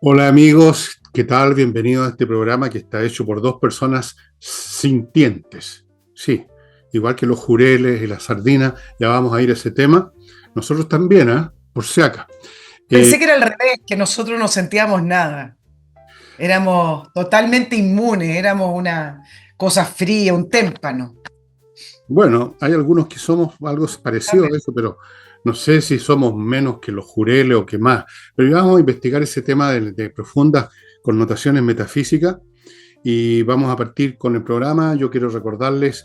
Hola amigos, ¿qué tal? Bienvenidos a este programa que está hecho por dos personas sintientes. Sí, igual que los jureles y las sardinas, ya vamos a ir a ese tema. Nosotros también, ¿ah? Por si acá. Eh, Pensé que era al revés, que nosotros no sentíamos nada. Éramos totalmente inmunes, éramos una cosa fría, un témpano. bueno, hay algunos que somos algo parecido a eso, pero no sé si somos menos que los jureles o que más. Pero ya vamos a investigar ese tema de profundas connotaciones metafísicas. Y vamos a partir con el programa. Yo quiero recordarles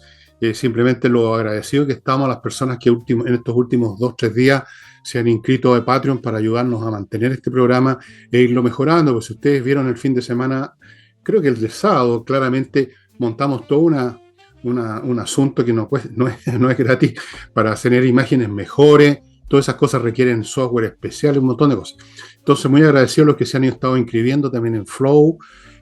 simplemente lo agradecido que estamos a las personas que en estos últimos 2, 3 días se han inscrito a Patreon para ayudarnos a mantener este programa e irlo mejorando. Pues si ustedes vieron el fin de semana, creo que el de sábado, claramente montamos todo un asunto que no es gratis para tener imágenes mejores. Todas esas cosas requieren software especial y un montón de cosas. Entonces, muy agradecido a los que se han estado inscribiendo también en Flow,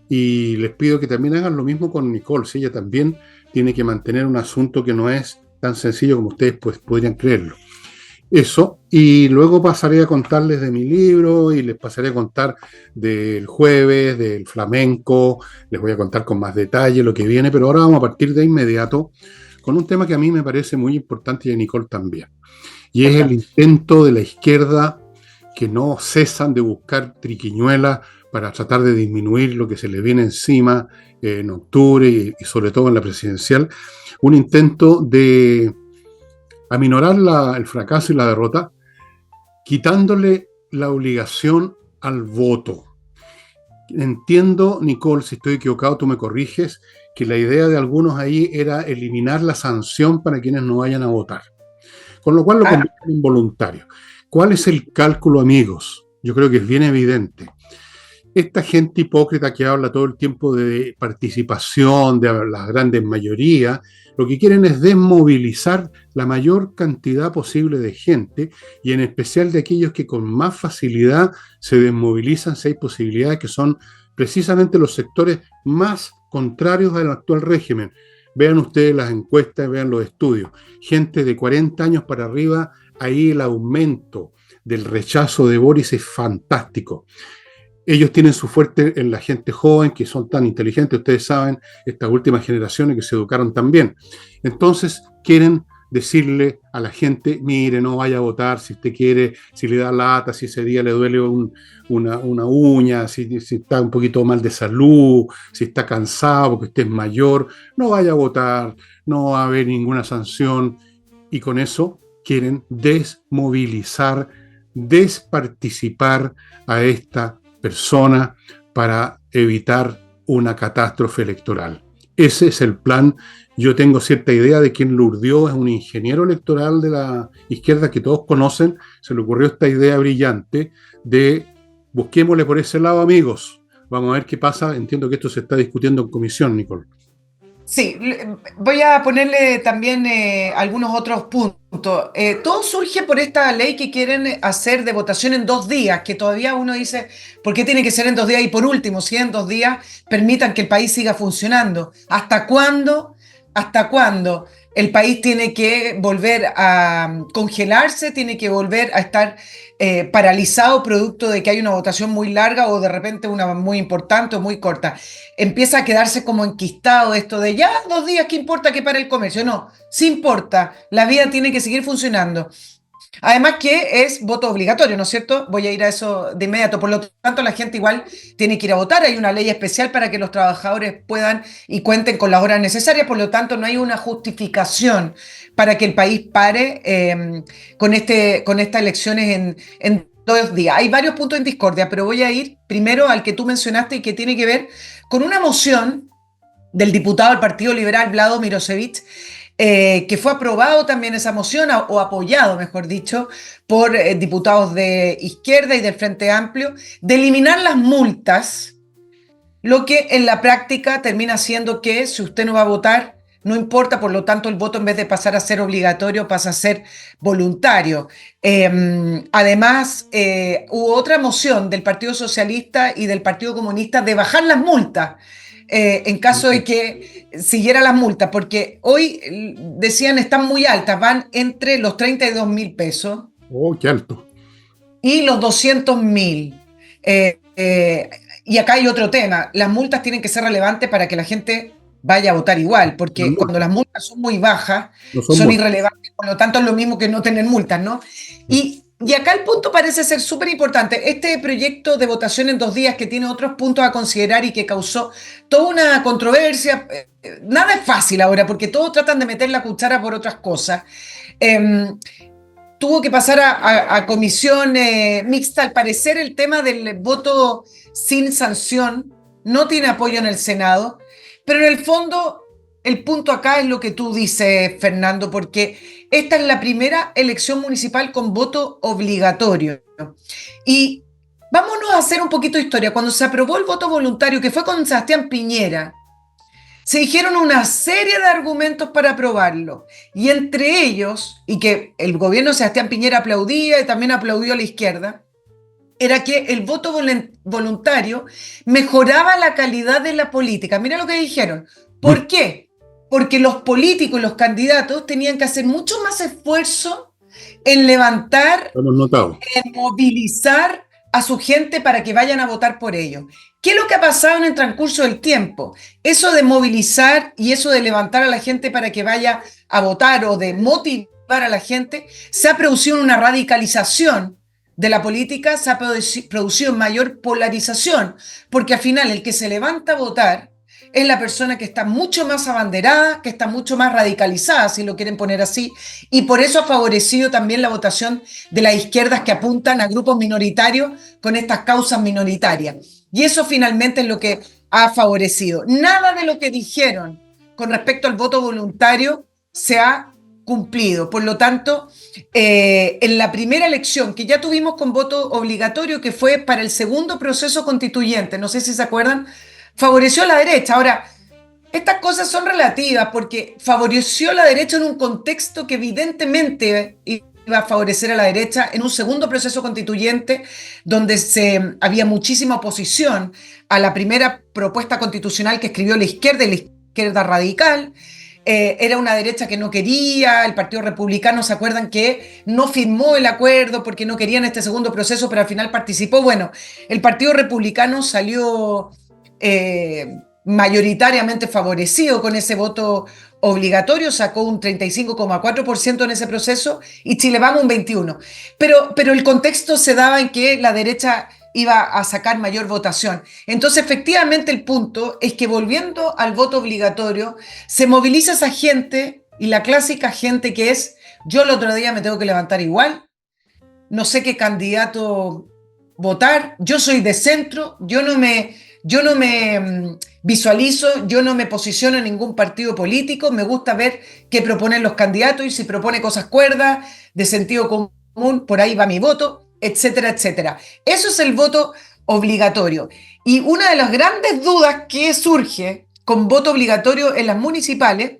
y les pido que también hagan lo mismo con Nicole, si ella también tiene que mantener un asunto que no es tan sencillo como ustedes pues, podrían creerlo. Eso, y luego pasaré a contarles de mi libro y les pasaré a contar del jueves, del flamenco, les voy a contar con más detalle lo que viene, pero ahora vamos a partir de inmediato con un tema que a mí me parece muy importante y a Nicole también, y es el Cuéntame. intento de la izquierda que no cesan de buscar triquiñuelas para tratar de disminuir lo que se le viene encima en octubre y sobre todo en la presidencial, un intento de aminorar el fracaso y la derrota, quitándole la obligación al voto. Entiendo, Nicole, si estoy equivocado, tú me corriges, que la idea de algunos ahí era eliminar la sanción para quienes no vayan a votar, con lo cual lo Ah, convierten en voluntario. ¿Cuál es el cálculo, amigos? Yo creo que es bien evidente. Esta gente hipócrita que habla todo el tiempo de participación, de la grandes mayoría, lo que quieren es desmovilizar la mayor cantidad posible de gente y en especial de aquellos que con más facilidad se desmovilizan si hay posibilidades, que son precisamente los sectores más contrarios al actual régimen. Vean ustedes las encuestas, vean los estudios. Gente de 40 años para arriba, ahí el aumento del rechazo de Boris es fantástico. Ellos tienen su fuerte en la gente joven, que son tan inteligentes, ustedes saben, estas últimas generaciones que se educaron tan bien. Entonces, quieren decirle a la gente, mire, no vaya a votar si usted quiere, si le da lata, si ese día le duele una uña, si está un poquito mal de salud, si está cansado porque usted es mayor, no vaya a votar, no va a haber ninguna sanción. Y con eso quieren desmovilizar, desparticipar a esta persona para evitar una catástrofe electoral. Ese es el plan. Yo tengo cierta idea de quién lo urdió, es un ingeniero electoral de la izquierda que todos conocen. Se le ocurrió esta idea brillante de busquémosle por ese lado, amigos. Vamos a ver qué pasa. Entiendo que esto se está discutiendo en comisión, Nicole. sí, voy a ponerle también algunos otros puntos. Todo surge por esta ley que quieren hacer de votación en 2 días, que todavía uno dice, ¿por qué tiene que ser en 2 días? Y por último, si en 2 días permitan que el país siga funcionando. ¿Hasta cuándo? ¿Hasta cuándo el país tiene que volver a congelarse, tiene que volver a estar paralizado producto de que hay una votación muy larga o de repente una muy importante o muy corta? Empieza a quedarse como enquistado esto de ya 2 días, ¿qué importa que pare el comercio? No, sí importa, la vida tiene que seguir funcionando. Además que es voto obligatorio, ¿no es cierto? Voy a ir a eso de inmediato. Por lo tanto, la gente igual tiene que ir a votar. Hay una ley especial para que los trabajadores puedan y cuenten con las horas necesarias. Por lo tanto, no hay una justificación para que el país pare con estas elecciones en 2 días. Hay varios puntos en discordia, pero voy a ir primero al que tú mencionaste y que tiene que ver con una moción del diputado del Partido Liberal, Vlado Mirosevich, que fue aprobado también esa moción, o apoyado, mejor dicho, por diputados de izquierda y del Frente Amplio, de eliminar las multas, lo que en la práctica termina siendo que si usted no va a votar, no importa, por lo tanto el voto en vez de pasar a ser obligatorio pasa a ser voluntario. Además, hubo otra moción del Partido Socialista y del Partido Comunista de bajar las multas en caso de que siguiera las multas, porque hoy decían están muy altas, van entre los 32.000 pesos Oh, qué alto. y los 200.000. eh, y acá hay otro tema, las multas tienen que ser relevantes para que la gente vaya a votar igual, Las porque cuando multas las multas son muy bajas, no son son multas. irrelevantes, por lo tanto es lo mismo que no tener multas, ¿no? Y acá el punto parece ser súper importante. Este proyecto de votación en 2 días que tiene otros puntos a considerar y que causó toda una controversia, nada es fácil ahora, porque todos tratan de meter la cuchara por otras cosas. Em, Tuvo que pasar a comisión mixta. Al parecer, el tema del voto sin sanción no tiene apoyo en el Senado, pero en el fondo, el punto acá es lo que tú dices, Fernando, porque esta es la primera elección municipal con voto obligatorio. Y vámonos a hacer un poquito de historia. Cuando se aprobó el voto voluntario, que fue con Sebastián Piñera, se dijeron una serie de argumentos para aprobarlo, y entre ellos, y que el gobierno de Sebastián Piñera aplaudía y también aplaudió a la izquierda, era que el voto voluntario mejoraba la calidad de la política. Mira lo que dijeron. ¿Por qué? Porque los políticos y los candidatos tenían que hacer mucho más esfuerzo en levantar, Lo hemos notado. movilizar a su gente para que vayan a votar por ellos. ¿Qué es lo que ha pasado en el transcurso del tiempo? Eso de movilizar y eso de levantar a la gente para que vaya a votar o de motivar a la gente, se ha producido una radicalización de la política, se ha producido mayor polarización, porque al final el que se levanta a votar es la persona que está mucho más abanderada, que está mucho más radicalizada, si lo quieren poner así, y por eso ha favorecido también la votación de las izquierdas que apuntan a grupos minoritarios con estas causas minoritarias. Y eso finalmente es lo que ha favorecido. Nada de lo que dijeron con respecto al voto voluntario se ha cumplido. Por lo tanto, en la primera elección que ya tuvimos con voto obligatorio, que fue para el segundo proceso constituyente, no sé si se acuerdan, favoreció a la derecha. Ahora, estas cosas son relativas porque favoreció a la derecha en un contexto que evidentemente iba a favorecer a la derecha en un segundo proceso constituyente donde había muchísima oposición a la primera propuesta constitucional que escribió la izquierda radical. Era una derecha que no quería, el Partido Republicano, ¿se acuerdan que no firmó el acuerdo porque no querían este segundo proceso, pero al final participó? Bueno, el Partido Republicano salió mayoritariamente favorecido con ese voto obligatorio, sacó un 35,4% en ese proceso y Chile Vamos un 21%. Pero el contexto se daba en que la derecha iba a sacar mayor votación. Entonces, efectivamente, el punto es que volviendo al voto obligatorio, se moviliza esa gente y la clásica gente que es, yo el otro día me tengo que levantar igual, no sé qué candidato votar, yo soy de centro, yo no me visualizo, yo no me posiciono en ningún partido político, me gusta ver qué proponen los candidatos y si propone cosas cuerdas, de sentido común, por ahí va mi voto, etcétera, etcétera. Eso es el voto obligatorio. Y una de las grandes dudas que surge con voto obligatorio en las municipales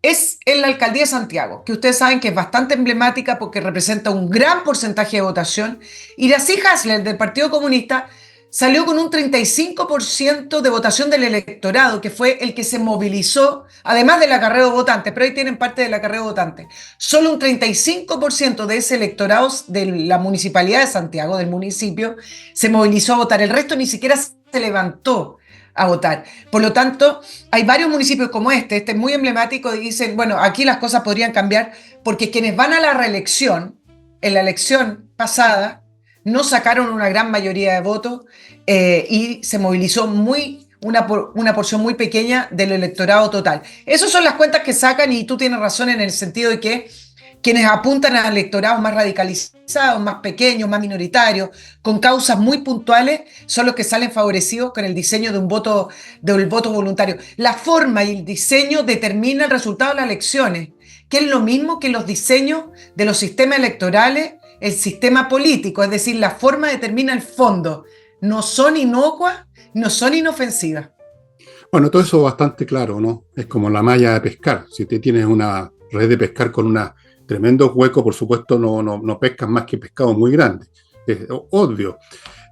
es en la alcaldía de Santiago, que ustedes saben que es bastante emblemática porque representa un gran porcentaje de votación. Iracy Hasler, del Partido Comunista, salió con un 35% de votación del electorado, que fue el que se movilizó, además del acarreo de votantes, pero ahí tienen parte del acarreo de votantes. Solo un 35% de ese electorado de la municipalidad de Santiago, del municipio, se movilizó a votar. El resto ni siquiera se levantó a votar. Por lo tanto, hay varios municipios como este es muy emblemático, y dicen, bueno, aquí las cosas podrían cambiar porque quienes van a la reelección, en la elección pasada, no sacaron una gran mayoría de votos y se movilizó una porción muy pequeña del electorado total. Esas son las cuentas que sacan y tú tienes razón en el sentido de que quienes apuntan a electorados más radicalizados, más pequeños, más minoritarios, con causas muy puntuales, son los que salen favorecidos con el diseño del voto voluntario. La forma y el diseño determina el resultado de las elecciones, que es lo mismo que los diseños de los sistemas electorales, el sistema político, es decir, la forma determina el fondo. No son inocuas, no son inofensivas. Bueno, todo eso es bastante claro, ¿no? Es como la malla de pescar. Si te tienes una red de pescar con un tremendo hueco, por supuesto no pescas más que pescado muy grande. Es obvio.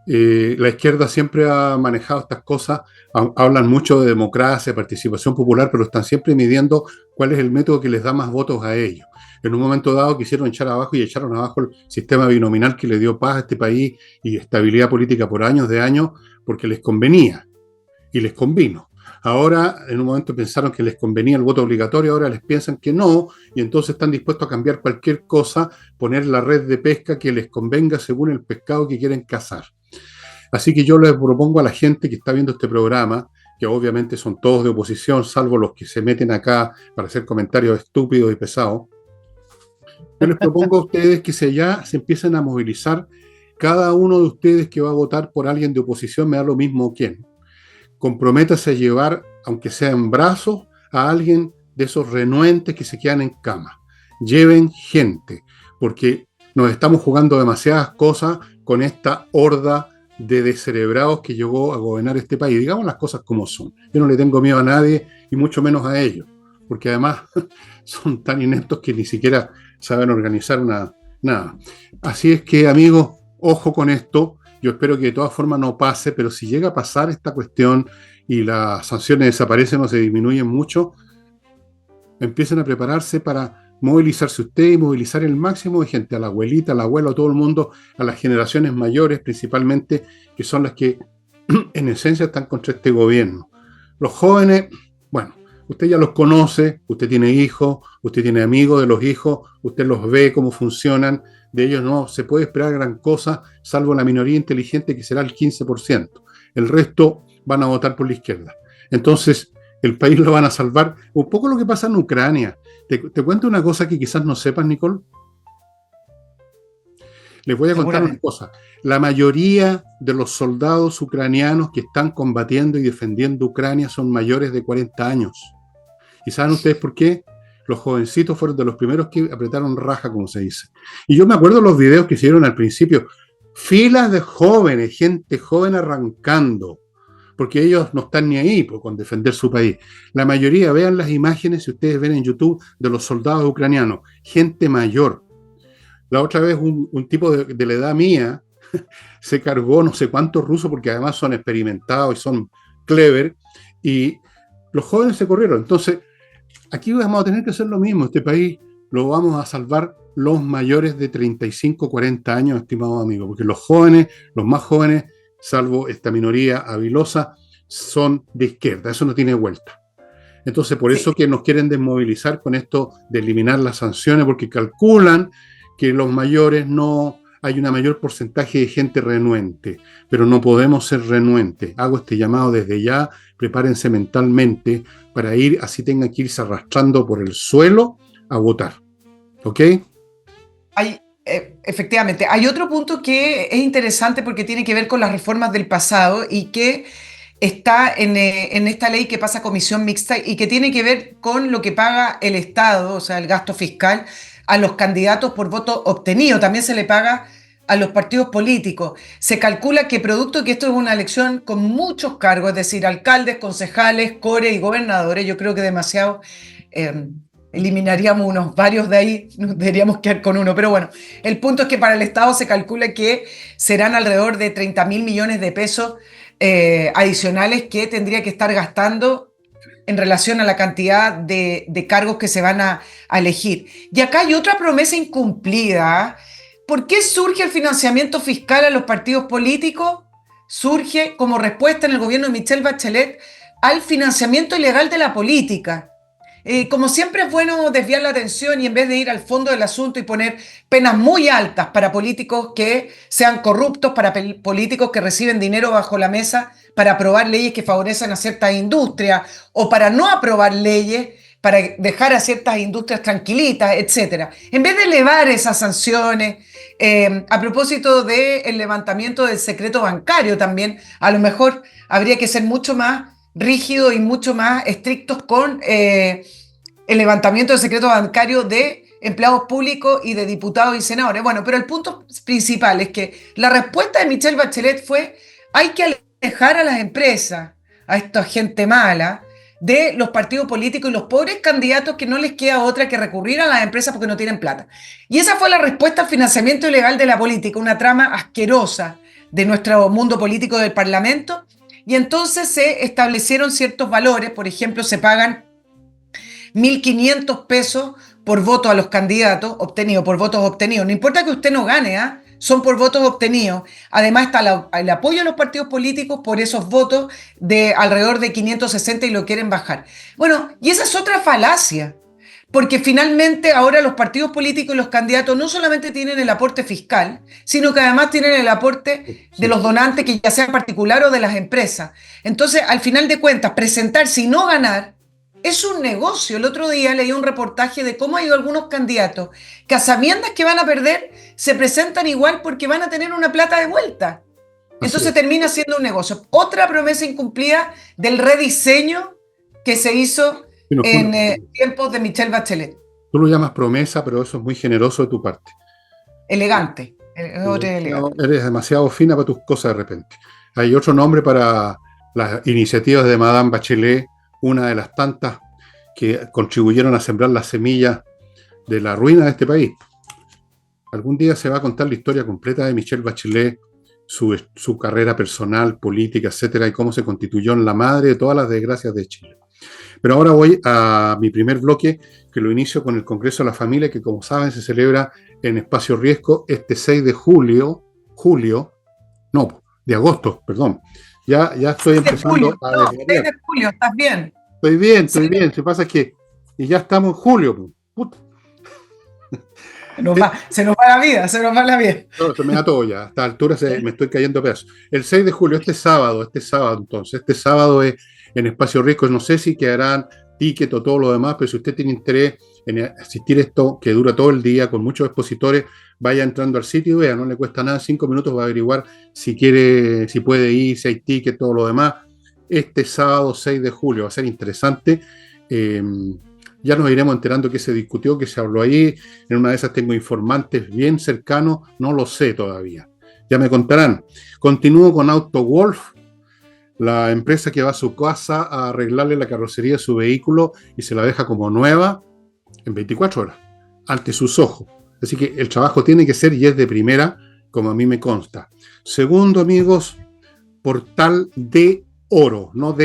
La izquierda siempre ha manejado estas cosas, hablan mucho de democracia, participación popular, pero están siempre midiendo cuál es el método que les da más votos a ellos. en un momento dado quisieron echar abajo y echaron abajo el sistema binominal que le dio paz a este país y estabilidad política por años de años porque les convenía y les convino. Ahora, en un momento pensaron que les convenía el voto obligatorio, ahora les piensan que no, y entonces están dispuestos a cambiar cualquier cosa, poner la red de pesca que les convenga según el pescado que quieren cazar. Así que yo les propongo a la gente que está viendo este programa, que obviamente son todos de oposición, salvo los que se meten acá para hacer comentarios estúpidos y pesados, yo les propongo a ustedes que se empiecen a movilizar. Cada uno de ustedes que va a votar por alguien de oposición, me da lo mismo quién, comprométase a llevar, aunque sea en brazos, a alguien de esos renuentes que se quedan en cama. Lleven gente, porque nos estamos jugando demasiadas cosas con esta horda de descerebrados que llegó a gobernar este país. Digamos las cosas como son. Yo no le tengo miedo a nadie y mucho menos a ellos, porque además son tan ineptos que ni siquiera saben organizar nada. Así es que, amigos, ojo con esto. Yo espero que de todas formas no pase, pero si llega a pasar esta cuestión y las sanciones desaparecen o se disminuyen mucho, empiecen a prepararse para movilizarse usted y movilizar el máximo de gente, a la abuelita, al abuelo, a todo el mundo, a las generaciones mayores principalmente, que son las que en esencia están contra este gobierno. Los jóvenes, bueno, usted ya los conoce, usted tiene hijos, usted tiene amigos de los hijos, usted los ve cómo funcionan, de ellos no se puede esperar gran cosa, salvo la minoría inteligente que será el 15%. El resto van a votar por la izquierda. Entonces, el país lo van a salvar. Un poco lo que pasa en Ucrania. Te cuento una cosa que quizás no sepas, Nicole. Les voy a contar una cosa. La mayoría de los soldados ucranianos que están combatiendo y defendiendo Ucrania son mayores de 40 años. ¿Y saben ustedes por qué? Los jovencitos fueron de los primeros que apretaron raja, como se dice. Y yo me acuerdo de los videos que hicieron al principio. Filas de jóvenes, gente joven arrancando, porque ellos no están ni ahí con defender su país. La mayoría, vean las imágenes, si ustedes ven en YouTube, de los soldados ucranianos, gente mayor. La otra vez un tipo de la edad mía se cargó no sé cuántos rusos, porque además son experimentados y son clever, y los jóvenes se corrieron. Entonces, aquí vamos a tener que hacer lo mismo. Este país lo vamos a salvar los mayores de 35, 40 años, estimados amigos, porque los jóvenes, los más jóvenes, salvo esta minoría habilosa, son de izquierda. Eso no tiene vuelta. Entonces, por eso que nos quieren desmovilizar con esto de eliminar las sanciones, porque calculan que los mayores no hay un mayor porcentaje de gente renuente, pero no podemos ser renuentes. Hago este llamado desde ya, prepárense mentalmente para ir, así tengan que irse arrastrando por el suelo a votar. ¿Ok? Efectivamente. Hay otro punto que es interesante porque tiene que ver con las reformas del pasado y que está en esta ley que pasa a comisión mixta y que tiene que ver con lo que paga el Estado, o sea, el gasto fiscal, a los candidatos por voto obtenido. También se le paga a los partidos políticos. Se calcula que producto de que esto es una elección con muchos cargos, es decir, alcaldes, concejales, core y gobernadores, yo creo que demasiado eliminaríamos unos varios de ahí, nos deberíamos quedar con uno. Pero bueno, el punto es que para el Estado se calcula que serán alrededor de 30.000 millones de pesos adicionales que tendría que estar gastando en relación a la cantidad de cargos que se van a elegir. Y acá hay otra promesa incumplida. ¿Por qué surge el financiamiento fiscal a los partidos políticos? Surge como respuesta en el gobierno de Michelle Bachelet al financiamiento ilegal de la política. Como siempre es bueno desviar la atención y en vez de ir al fondo del asunto y poner penas muy altas para políticos que sean corruptos, para políticos que reciben dinero bajo la mesa para aprobar leyes que favorecen a ciertas industrias o para no aprobar leyes para dejar a ciertas industrias tranquilitas, etc. En vez de elevar esas sanciones, a propósito del levantamiento del secreto bancario también, a lo mejor habría que ser mucho más rígido y mucho más estrictos con el levantamiento del secreto bancario de empleados públicos y de diputados y senadores. Bueno, pero el punto principal es que la respuesta de Michelle Bachelet fue: hay que alejar a las empresas, a esta gente mala, de los partidos políticos y los pobres candidatos que no les queda otra que recurrir a las empresas porque no tienen plata. Y esa fue la respuesta al financiamiento ilegal de la política, una trama asquerosa de nuestro mundo político del Parlamento. Y entonces se establecieron ciertos valores, por ejemplo, se pagan 1.500 pesos por voto a los candidatos obtenidos, por votos obtenidos. No importa que usted no gane, ¿ah? Son por votos obtenidos. Además está el apoyo a los partidos políticos por esos votos de alrededor de 560 y lo quieren bajar. Bueno, y esa es otra falacia. Porque finalmente ahora los partidos políticos y los candidatos no solamente tienen el aporte fiscal, sino que además tienen el aporte de los donantes, que ya sea particular o de las empresas. Entonces, al final de cuentas, presentarse y no ganar es un negocio. El otro día leí un reportaje de cómo ha ido algunos candidatos que a sabiendas que van a perder, se presentan igual porque van a tener una plata de vuelta. Entonces termina siendo un negocio. Otra promesa incumplida del rediseño que se hizo en tiempos de Michelle Bachelet. Tú lo llamas promesa, pero eso es muy generoso de tu parte. Elegante. No, eres demasiado fina para tus cosas de repente. Hay otro nombre para las iniciativas de Madame Bachelet, una de las tantas que contribuyeron a sembrar las semillas de la ruina de este país. Algún día se va a contar la historia completa de Michelle Bachelet, su carrera personal, política, etcétera, y cómo se constituyó en la madre de todas las desgracias de Chile. Pero ahora voy a mi primer bloque, que lo inicio con el Congreso de la Familia, que como saben se celebra en Espacio Riesgo este 6 de agosto, perdón. Ya estoy empezando a desvariar. 6 de julio, ¿estás bien? Estoy bien. Lo que pasa es que ya estamos en julio. Puta. Se nos va la vida. No, se me da todo ya. A esta altura me estoy cayendo a pedazos. El 6 de julio, este sábado entonces, este sábado es en Espacio Rico. No sé si quedarán ticket o todo lo demás, pero si usted tiene interés en asistir a esto, que dura todo el día, con muchos expositores, vaya entrando al sitio y vea, no le cuesta nada, 5 minutos va a averiguar si quiere, si puede ir, si hay ticket, todo lo demás. Este sábado 6 de julio va a ser interesante. Ya nos iremos enterando qué se discutió, qué se habló ahí. En una de esas tengo informantes bien cercanos, no lo sé todavía. Ya me contarán. Continúo con AutoWolf, la empresa que va a su casa a arreglarle la carrocería de su vehículo y se la deja como nueva en 24 horas, ante sus ojos. Así que el trabajo tiene que ser y es de primera, como a mí me consta. Segundo, amigos, Portal de Oro, no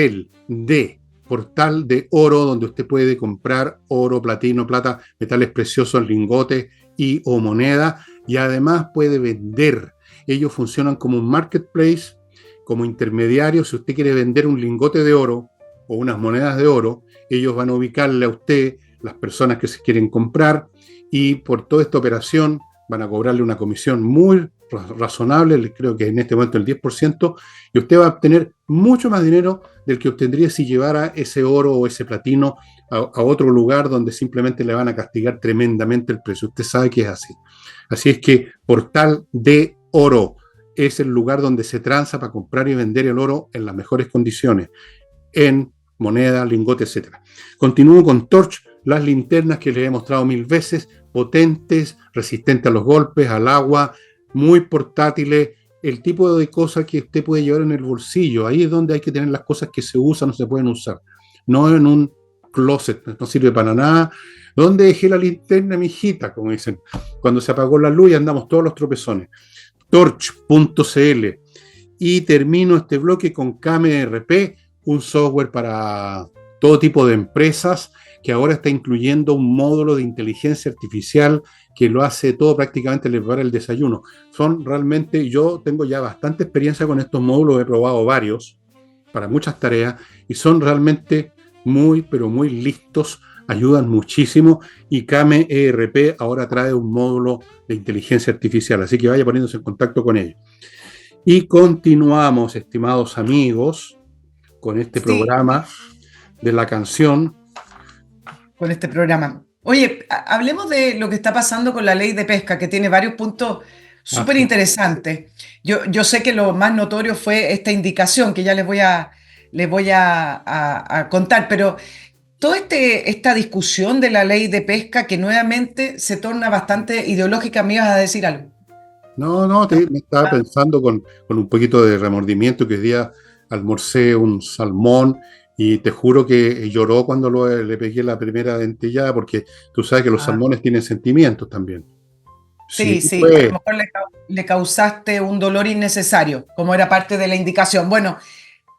Portal de Oro, donde usted puede comprar oro, platino, plata, metales preciosos, lingotes y o moneda, y además puede vender. Ellos funcionan como un marketplace, como intermediarios. Si usted quiere vender un lingote de oro o unas monedas de oro, ellos van a ubicarle a usted las personas que se quieren comprar, y por toda esta operación van a cobrarle una comisión muy razonable, creo que en este momento el 10%, y usted va a obtener mucho más dinero del que obtendría si llevara ese oro o ese platino a otro lugar donde simplemente le van a castigar tremendamente el precio. Usted sabe que es así. Así es que Portal de Oro es el lugar donde se transa para comprar y vender el oro en las mejores condiciones, en moneda, lingote, etc. Continúo con Torch, las linternas que les he mostrado 1000 veces, potentes, resistentes a los golpes, al agua, muy portátiles, el tipo de cosas que usted puede llevar en el bolsillo. Ahí es donde hay que tener las cosas que se usan o se pueden usar, no en un closet, no sirve para nada. ¿Dónde dejé la linterna, mijita? Como dicen, cuando se apagó la luz y andamos todos los tropezones. Torch.cl. Y termino este bloque con KMRP, un software para todo tipo de empresas, que ahora está incluyendo un módulo de inteligencia artificial que lo hace todo, prácticamente le prepara el desayuno. Son realmente, yo tengo ya bastante experiencia con estos módulos, he probado varios para muchas tareas y son realmente muy, pero muy listos, ayudan muchísimo, y KMRP ahora trae un módulo de inteligencia artificial, así que vaya poniéndose en contacto con ellos. Y continuamos, estimados amigos, con este programa de la canción. Con este programa. Oye, hablemos de lo que está pasando con la ley de pesca, que tiene varios puntos súper interesantes. Yo sé que lo más notorio fue esta indicación que ya les voy a contar, pero toda esta discusión de la ley de pesca que nuevamente se torna bastante ideológica. ¿Me ibas a decir algo? Me estaba pensando con un poquito de remordimiento que hoy día almorcé un salmón y te juro que lloró cuando le pegué la primera dentellada, porque tú sabes que los salmones tienen sentimientos también. Sí, pues. A lo mejor le causaste un dolor innecesario, como era parte de la indicación. Bueno,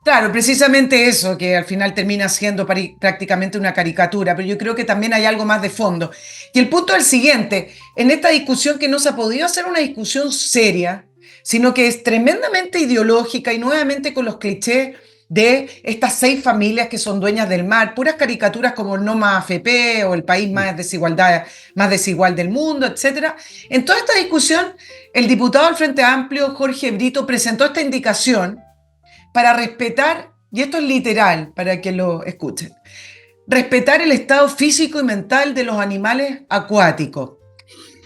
Claro, precisamente eso, que al final termina siendo prácticamente una caricatura, pero yo creo que también hay algo más de fondo. Y el punto es el siguiente, en esta discusión que no se ha podido hacer una discusión seria, sino que es tremendamente ideológica y nuevamente con los clichés de estas 6 familias que son dueñas del mar, puras caricaturas como el No Más AFP o el país más desigual del mundo, etcétera. En toda esta discusión, el diputado del Frente Amplio, Jorge Brito, presentó esta indicación para respetar, y esto es literal para que lo escuchen, respetar el estado físico y mental de los animales acuáticos.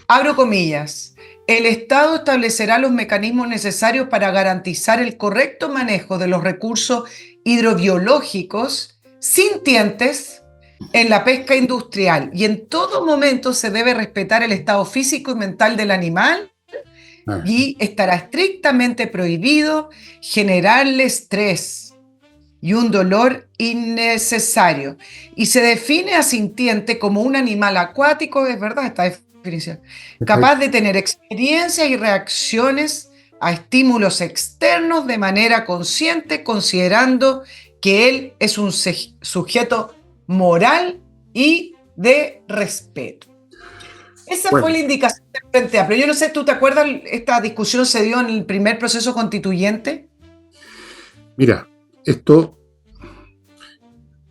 Abro comillas. El Estado establecerá los mecanismos necesarios para garantizar el correcto manejo de los recursos hidrobiológicos sintientes en la pesca industrial y en todo momento se debe respetar el estado físico y mental del animal Ah, y estará estrictamente prohibido generarle estrés y un dolor innecesario. Y se define a sintiente como un animal acuático, es verdad esta definición, capaz perfecto. de tener experiencias y reacciones a estímulos externos de manera consciente, considerando que él es un sujeto moral y de respeto. Esa fue Bueno, la indicación del Frente Amplio. Yo no sé, ¿tú te acuerdas? Esta discusión se dio en el primer proceso constituyente. mira, esto,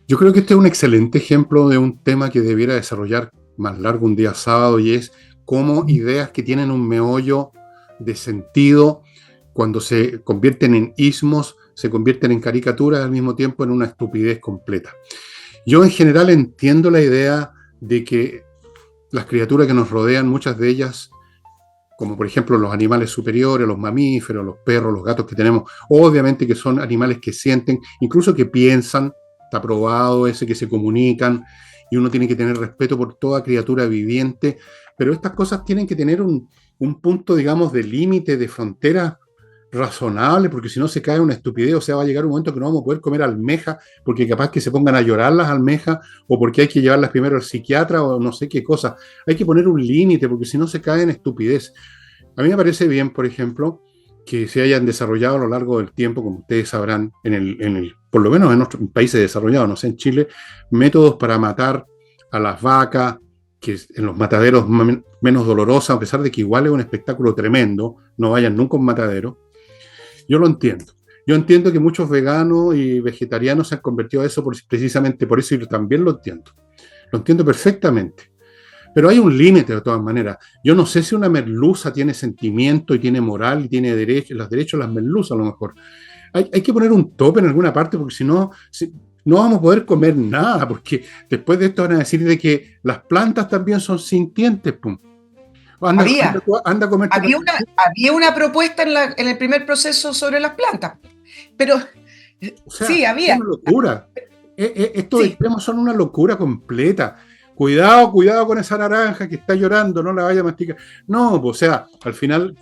yo creo que este es un excelente ejemplo de un tema que debiera desarrollar más largo un día sábado y es cómo ideas que tienen un meollo de sentido, cuando se convierten en ismos, se convierten en caricaturas al mismo tiempo en una estupidez completa. Yo en general entiendo la idea de que las criaturas que nos rodean, muchas de ellas, como por ejemplo los animales superiores, los mamíferos, los perros, los gatos que tenemos, obviamente que son animales que sienten, incluso que piensan, está probado ese, que se comunican, y uno tiene que tener respeto por toda criatura viviente, pero estas cosas tienen que tener un punto, digamos, de límite, de frontera razonable, porque si no se cae una estupidez, o sea, va a llegar un momento que no vamos a poder comer almejas, porque capaz que se pongan a llorar las almejas, o porque hay que llevarlas primero al psiquiatra, o no sé qué cosa. Hay que poner un límite, porque si no se cae en estupidez. A mí me parece bien, por ejemplo, que se hayan desarrollado a lo largo del tiempo, como ustedes sabrán, por lo menos en nuestros países desarrollados, no sé, en Chile, métodos para matar a las vacas, que en los mataderos menos dolorosa, a pesar de que igual es un espectáculo tremendo, no vayan nunca a un matadero. Yo lo entiendo. Yo entiendo que muchos veganos y vegetarianos se han convertido a eso precisamente por eso, y también lo entiendo. Lo entiendo perfectamente. Pero hay un límite de todas maneras. Yo no sé si una merluza tiene sentimiento y tiene moral y tiene los derechos de las merluzas a lo mejor. Hay que poner un tope en alguna parte porque no vamos a poder comer nada, porque después de esto van a decir de que las plantas también son sintientes. Pum. Había, Anda a comerte una... había una propuesta en el primer proceso sobre las plantas, pero O sea, sí, es había, una locura. Estos sí. extremos son una locura completa. Cuidado, cuidado con esa naranja que está llorando, no la vaya a masticar. No, pues, o sea, al final,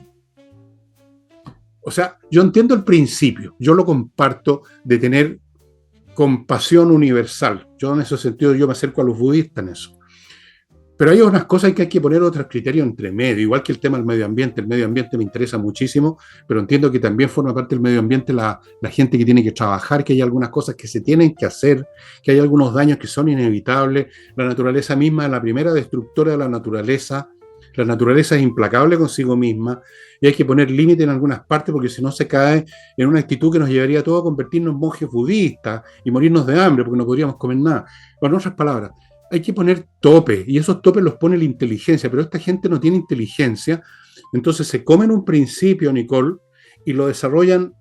o sea, yo entiendo el principio, yo lo comparto de tener compasión universal. Yo en ese sentido, yo me acerco a los budistas en eso. Pero hay unas cosas que hay que poner otros criterios entre medio, igual que el tema del medio ambiente. El medio ambiente me interesa muchísimo, pero entiendo que también forma parte del medio ambiente la gente que tiene que trabajar, que hay algunas cosas que se tienen que hacer, que hay algunos daños que son inevitables. La naturaleza misma es la primera destructora de la naturaleza. La naturaleza es implacable consigo misma y hay que poner límite en algunas partes porque si no se cae en una actitud que nos llevaría a todos a convertirnos en monjes budistas y morirnos de hambre porque no podríamos comer nada. Con otras palabras, hay que poner tope y esos topes los pone la inteligencia, pero esta gente no tiene inteligencia, entonces se comen un principio, Nicole, y lo desarrollan,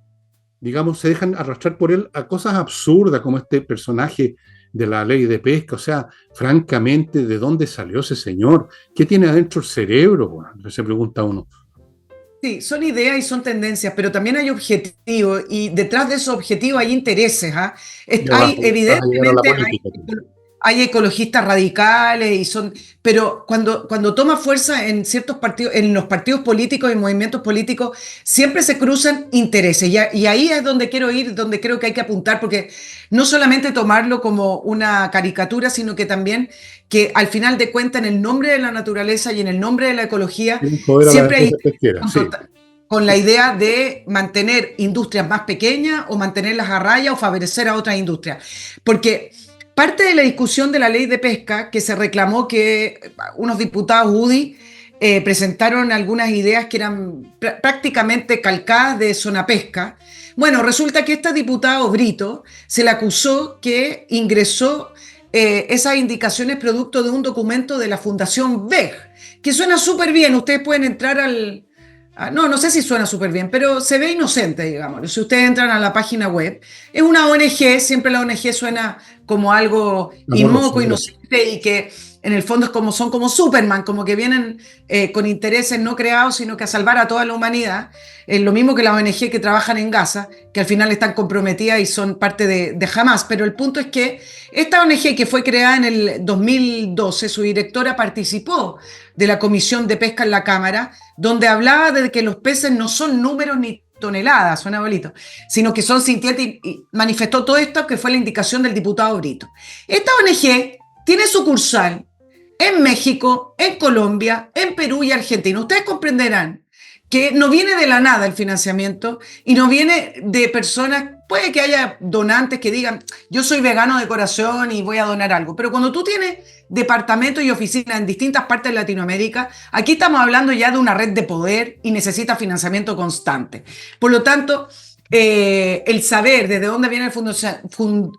digamos, se dejan arrastrar por él a cosas absurdas como este personaje de la ley de pesca. O sea, francamente, ¿de dónde salió ese señor? ¿Qué tiene adentro el cerebro? Bueno, se pregunta uno. Sí, son ideas y son tendencias, pero también hay objetivos y detrás de esos objetivos hay intereses, ¿ah? Ya Hay vas a llegar a la evidentemente política. Tú. hay ecologistas radicales y son, pero cuando toma fuerza en ciertos partidos, en los partidos políticos y movimientos políticos, siempre se cruzan intereses y ahí es donde quiero ir, donde creo que hay que apuntar, porque no solamente tomarlo como una caricatura, sino que también que al final de cuentas en el nombre de la naturaleza y en el nombre de la ecología Tienen poder a la siempre hay empresa pesquera, sí. con la idea de mantener industrias más pequeñas o mantenerlas a raya o favorecer a otras industrias. Porque parte de la discusión de la ley de pesca, que se reclamó que unos diputados UDI presentaron algunas ideas que eran prácticamente calcadas de Zona Pesca. Bueno, resulta que este diputado Brito se le acusó que ingresó esas indicaciones producto de un documento de la Fundación VEG, que suena súper bien. Ustedes pueden entrar no, no sé si suena súper bien, pero se ve inocente, digamos. Si ustedes entran a la página web, es una ONG, siempre la ONG suena como algo Amoroso, innocuo, amoroso. inocente y que en el fondo son como Superman, como que vienen con intereses no creados, sino que a salvar a toda la humanidad. Lo mismo que las ONG que trabajan en Gaza, que al final están comprometidas y son parte de Hamas. Pero el punto es que esta ONG que fue creada en el 2012, su directora participó de la Comisión de Pesca en la Cámara, donde hablaba de que los peces no son números ni toneladas, suena bonito, sino que son sintientes y manifestó todo esto que fue la indicación del diputado Brito. Esta ONG tiene sucursal en México, en Colombia, en Perú y Argentina. Ustedes comprenderán que no viene de la nada el financiamiento y no viene de personas, puede que haya donantes que digan, yo soy vegano de corazón y voy a donar algo, pero cuando tú tienes departamentos y oficinas en distintas partes de Latinoamérica, aquí estamos hablando ya de una red de poder y necesita financiamiento constante. Por lo tanto, el saber desde dónde viene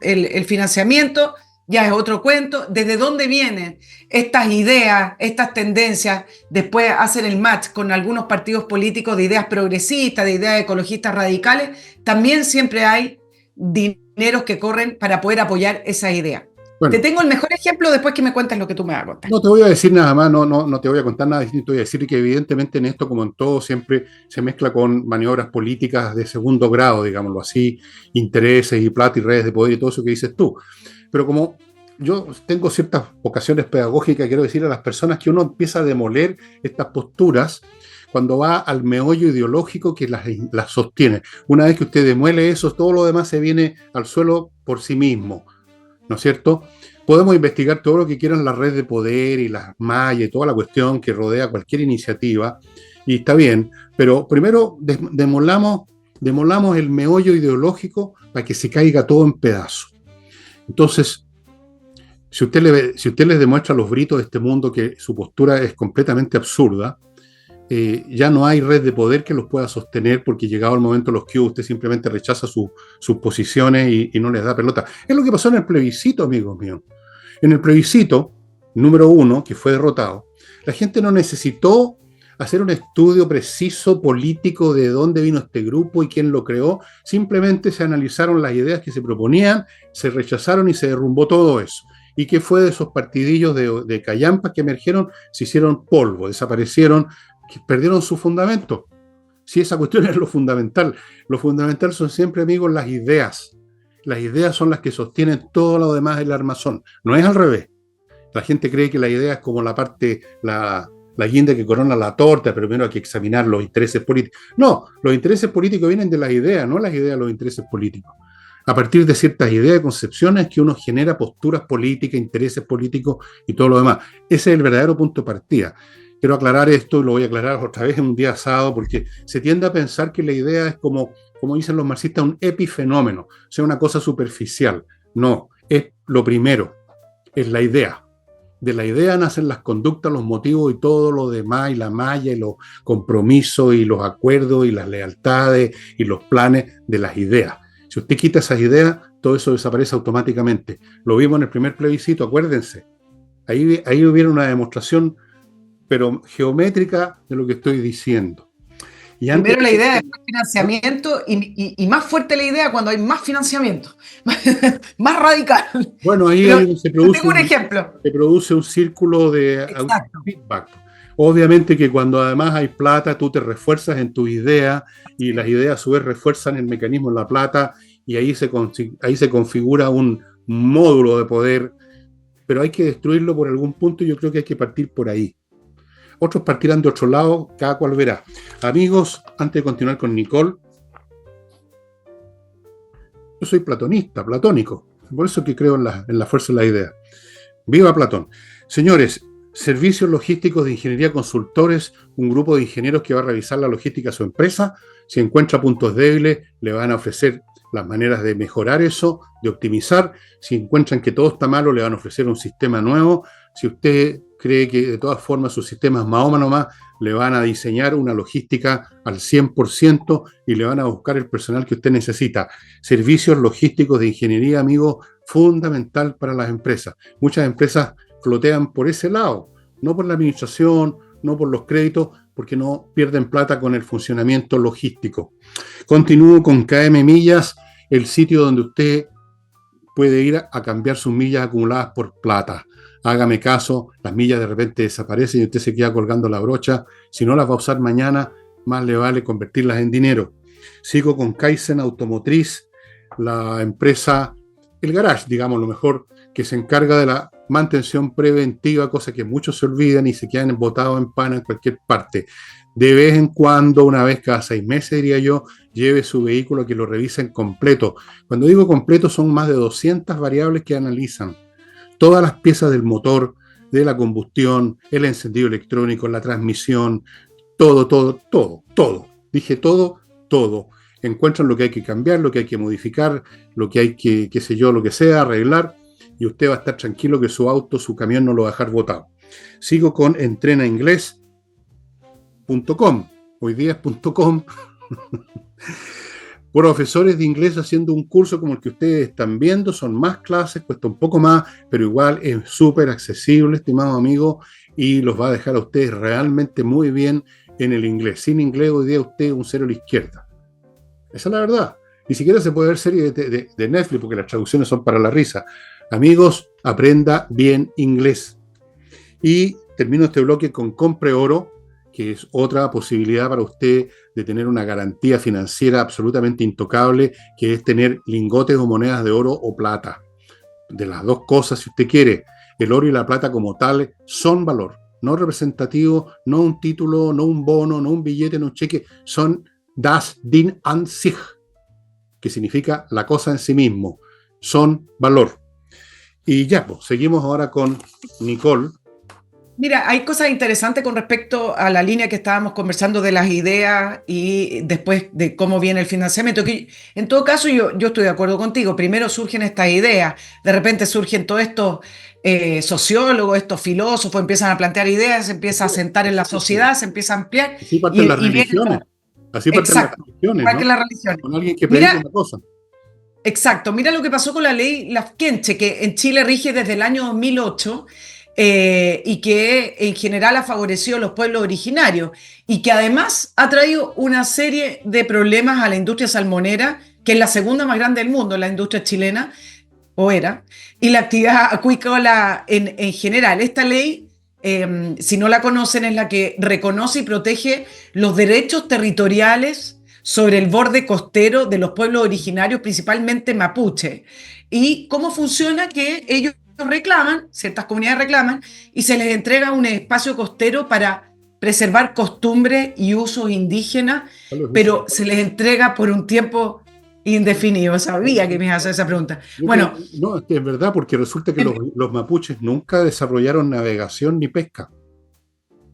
el financiamiento ya es otro cuento. Desde dónde vienen estas ideas, estas tendencias, después hacen el match con algunos partidos políticos de ideas progresistas, de ideas ecologistas radicales, también siempre hay dineros que corren para poder apoyar esa idea. Te Bueno, tengo el mejor ejemplo después que me cuentes lo que tú me vas a contar. no te voy a decir nada más, no te voy a contar nada distinto. Voy a decir que evidentemente en esto, como en todo, siempre se mezcla con maniobras políticas de segundo grado, digámoslo así, intereses y plata y redes de poder y todo eso que dices tú. Pero como yo tengo ciertas vocaciones pedagógicas, quiero decir a las personas que uno empieza a demoler estas posturas cuando va al meollo ideológico que las sostiene. Una vez que usted demuele eso, todo lo demás se viene al suelo por sí mismo, ¿no es cierto? Podemos investigar todo lo que quieran las redes de poder y las mallas y toda la cuestión que rodea cualquier iniciativa, y está bien, pero primero demolamos el meollo ideológico para que se caiga todo en pedazos. Entonces, si usted les demuestra a los britos de este mundo que su postura es completamente absurda, ya no hay red de poder que los pueda sostener porque llegado el momento los que usted simplemente rechaza sus posiciones y no les da pelota. Es lo que pasó en el plebiscito, amigos míos. En el plebiscito número 1, que fue derrotado, la gente no necesitó hacer un estudio preciso político de dónde vino este grupo y quién lo creó. Simplemente se analizaron las ideas que se proponían, se rechazaron y se derrumbó todo eso. ¿Y qué fue de esos partidillos de callampas que emergieron? Se hicieron polvo, desaparecieron, perdieron su fundamento. Si esa cuestión es lo fundamental son siempre, amigos, las ideas. Las ideas son las que sostienen todo lo demás del armazón. No es al revés. La gente cree que la idea es como la guinda que corona la torta, pero primero hay que examinar los intereses políticos. No, los intereses políticos vienen de las ideas, no las ideas de los intereses políticos. A partir de ciertas ideas y concepciones que uno genera posturas políticas, intereses políticos y todo lo demás. Ese es el verdadero punto de partida. Quiero aclarar esto y lo voy a aclarar otra vez en un día sábado, porque se tiende a pensar que la idea es como dicen los marxistas, un epifenómeno, o sea, una cosa superficial. No, es lo primero, es la idea. De la idea nacen las conductas, los motivos y todo lo demás, y la malla, y los compromisos, y los acuerdos, y las lealtades, y los planes de las ideas. Si usted quita esas ideas, todo eso desaparece automáticamente. Lo vimos en el primer plebiscito, acuérdense. Ahí hubiera una demostración, pero geométrica, de lo que estoy diciendo. Y antes, Primero la idea, después financiamiento y más fuerte la idea cuando hay más financiamiento, más radical. bueno, Pero se yo produce tengo un ejemplo. se produce un círculo de Exacto. feedback. Obviamente que cuando además hay plata, tú te refuerzas en tu idea y las ideas a su vez refuerzan el mecanismo en la plata y ahí se configura un módulo de poder, pero hay que destruirlo por algún punto y yo creo que hay que partir por ahí. Otros partirán de otro lado, cada cual verá. Amigos, antes de continuar con Nicole, yo soy platónico, por eso que creo en la fuerza de la idea. ¡Viva Platón! Señores, Servicios logísticos de ingeniería consultores, un grupo de ingenieros que va a revisar la logística de su empresa. Si encuentra puntos débiles, le van a ofrecer las maneras de mejorar eso, de optimizar. Si encuentran que todo está malo, le van a ofrecer un sistema nuevo. Si usted cree que de todas formas su sistema es Mahoma nomás, le van a diseñar una logística al 100% y le van a buscar el personal que usted necesita. Servicios logísticos de ingeniería, amigo, fundamental para las empresas. Muchas empresas flotean por ese lado, no por la administración, no por los créditos, porque no pierden plata con el funcionamiento logístico. Continúo con KM Millas, el sitio donde usted puede ir a cambiar sus millas acumuladas por plata. Hágame caso, las millas de repente desaparecen y usted se queda colgando la brocha. Si no las va a usar mañana, más le vale convertirlas en dinero. Sigo con Kaizen Automotriz, la empresa, el garage, digamos, lo mejor, que se encarga de la mantención preventiva, cosa que muchos se olvidan y se quedan botados en pana en cualquier parte. De vez en cuando, una vez cada 6 meses, diría yo, lleve su vehículo a que lo revisen completo. Cuando digo completo, son más de 200 variables que analizan. Todas las piezas del motor, de la combustión, el encendido electrónico, la transmisión, todo. Dije todo. Encuentran lo que hay que cambiar, lo que hay que modificar, lo que hay que, qué sé yo, lo que sea, arreglar, y usted va a estar tranquilo que su auto, su camión no lo va a dejar botado. Sigo con entrenainglés.com. Hoy día es .com. Profesores de inglés haciendo un curso como el que ustedes están viendo. Son más clases, cuesta un poco más, pero igual es súper accesible, estimado amigo, y los va a dejar a ustedes realmente muy bien en el inglés. Sin inglés hoy día usted es un cero a la izquierda. Esa es la verdad. Ni siquiera se puede ver series de Netflix porque las traducciones son para la risa. Amigos, aprenda bien inglés. Y termino este bloque con Compre Oro, que es otra posibilidad para usted de tener una garantía financiera absolutamente intocable, que es tener lingotes o monedas de oro o plata. De las dos cosas, si usted quiere. El oro y la plata como tal son valor, no representativo, no un título, no un bono, no un billete, no un cheque, son das Ding an sich, que significa la cosa en sí mismo, son valor. Y ya, pues, seguimos ahora con Nicole. Mira, hay cosas interesantes con respecto a la línea que estábamos conversando de las ideas y después de cómo viene el financiamiento. Que en todo caso, yo estoy de acuerdo contigo. Primero surgen estas ideas, de repente surgen todos estos sociólogos, estos filósofos, empiezan a plantear ideas, se empieza a sentar en la sociedad, se empieza a ampliar. Así parten las religiones. Así parten las religiones, ¿no? Las religiones. Con alguien que predica una cosa. Exacto. Mira lo que pasó con la ley Lafkenche, que en Chile rige desde el año 2008. Y que en general ha favorecido a los pueblos originarios y que además ha traído una serie de problemas a la industria salmonera, que es la segunda más grande del mundo, la industria chilena, o era, y la actividad acuícola en general. Esta ley, si no la conocen, es la que reconoce y protege los derechos territoriales sobre el borde costero de los pueblos originarios, principalmente mapuche. ¿Y cómo funciona? Que ellos reclaman, ciertas comunidades reclaman, y se les entrega un espacio costero para preservar costumbres y usos indígenas, pero se les entrega por un tiempo indefinido. Sabía que me ibas a hacer esa pregunta. Bueno, no, es que es verdad, porque resulta que los mapuches nunca desarrollaron navegación ni pesca.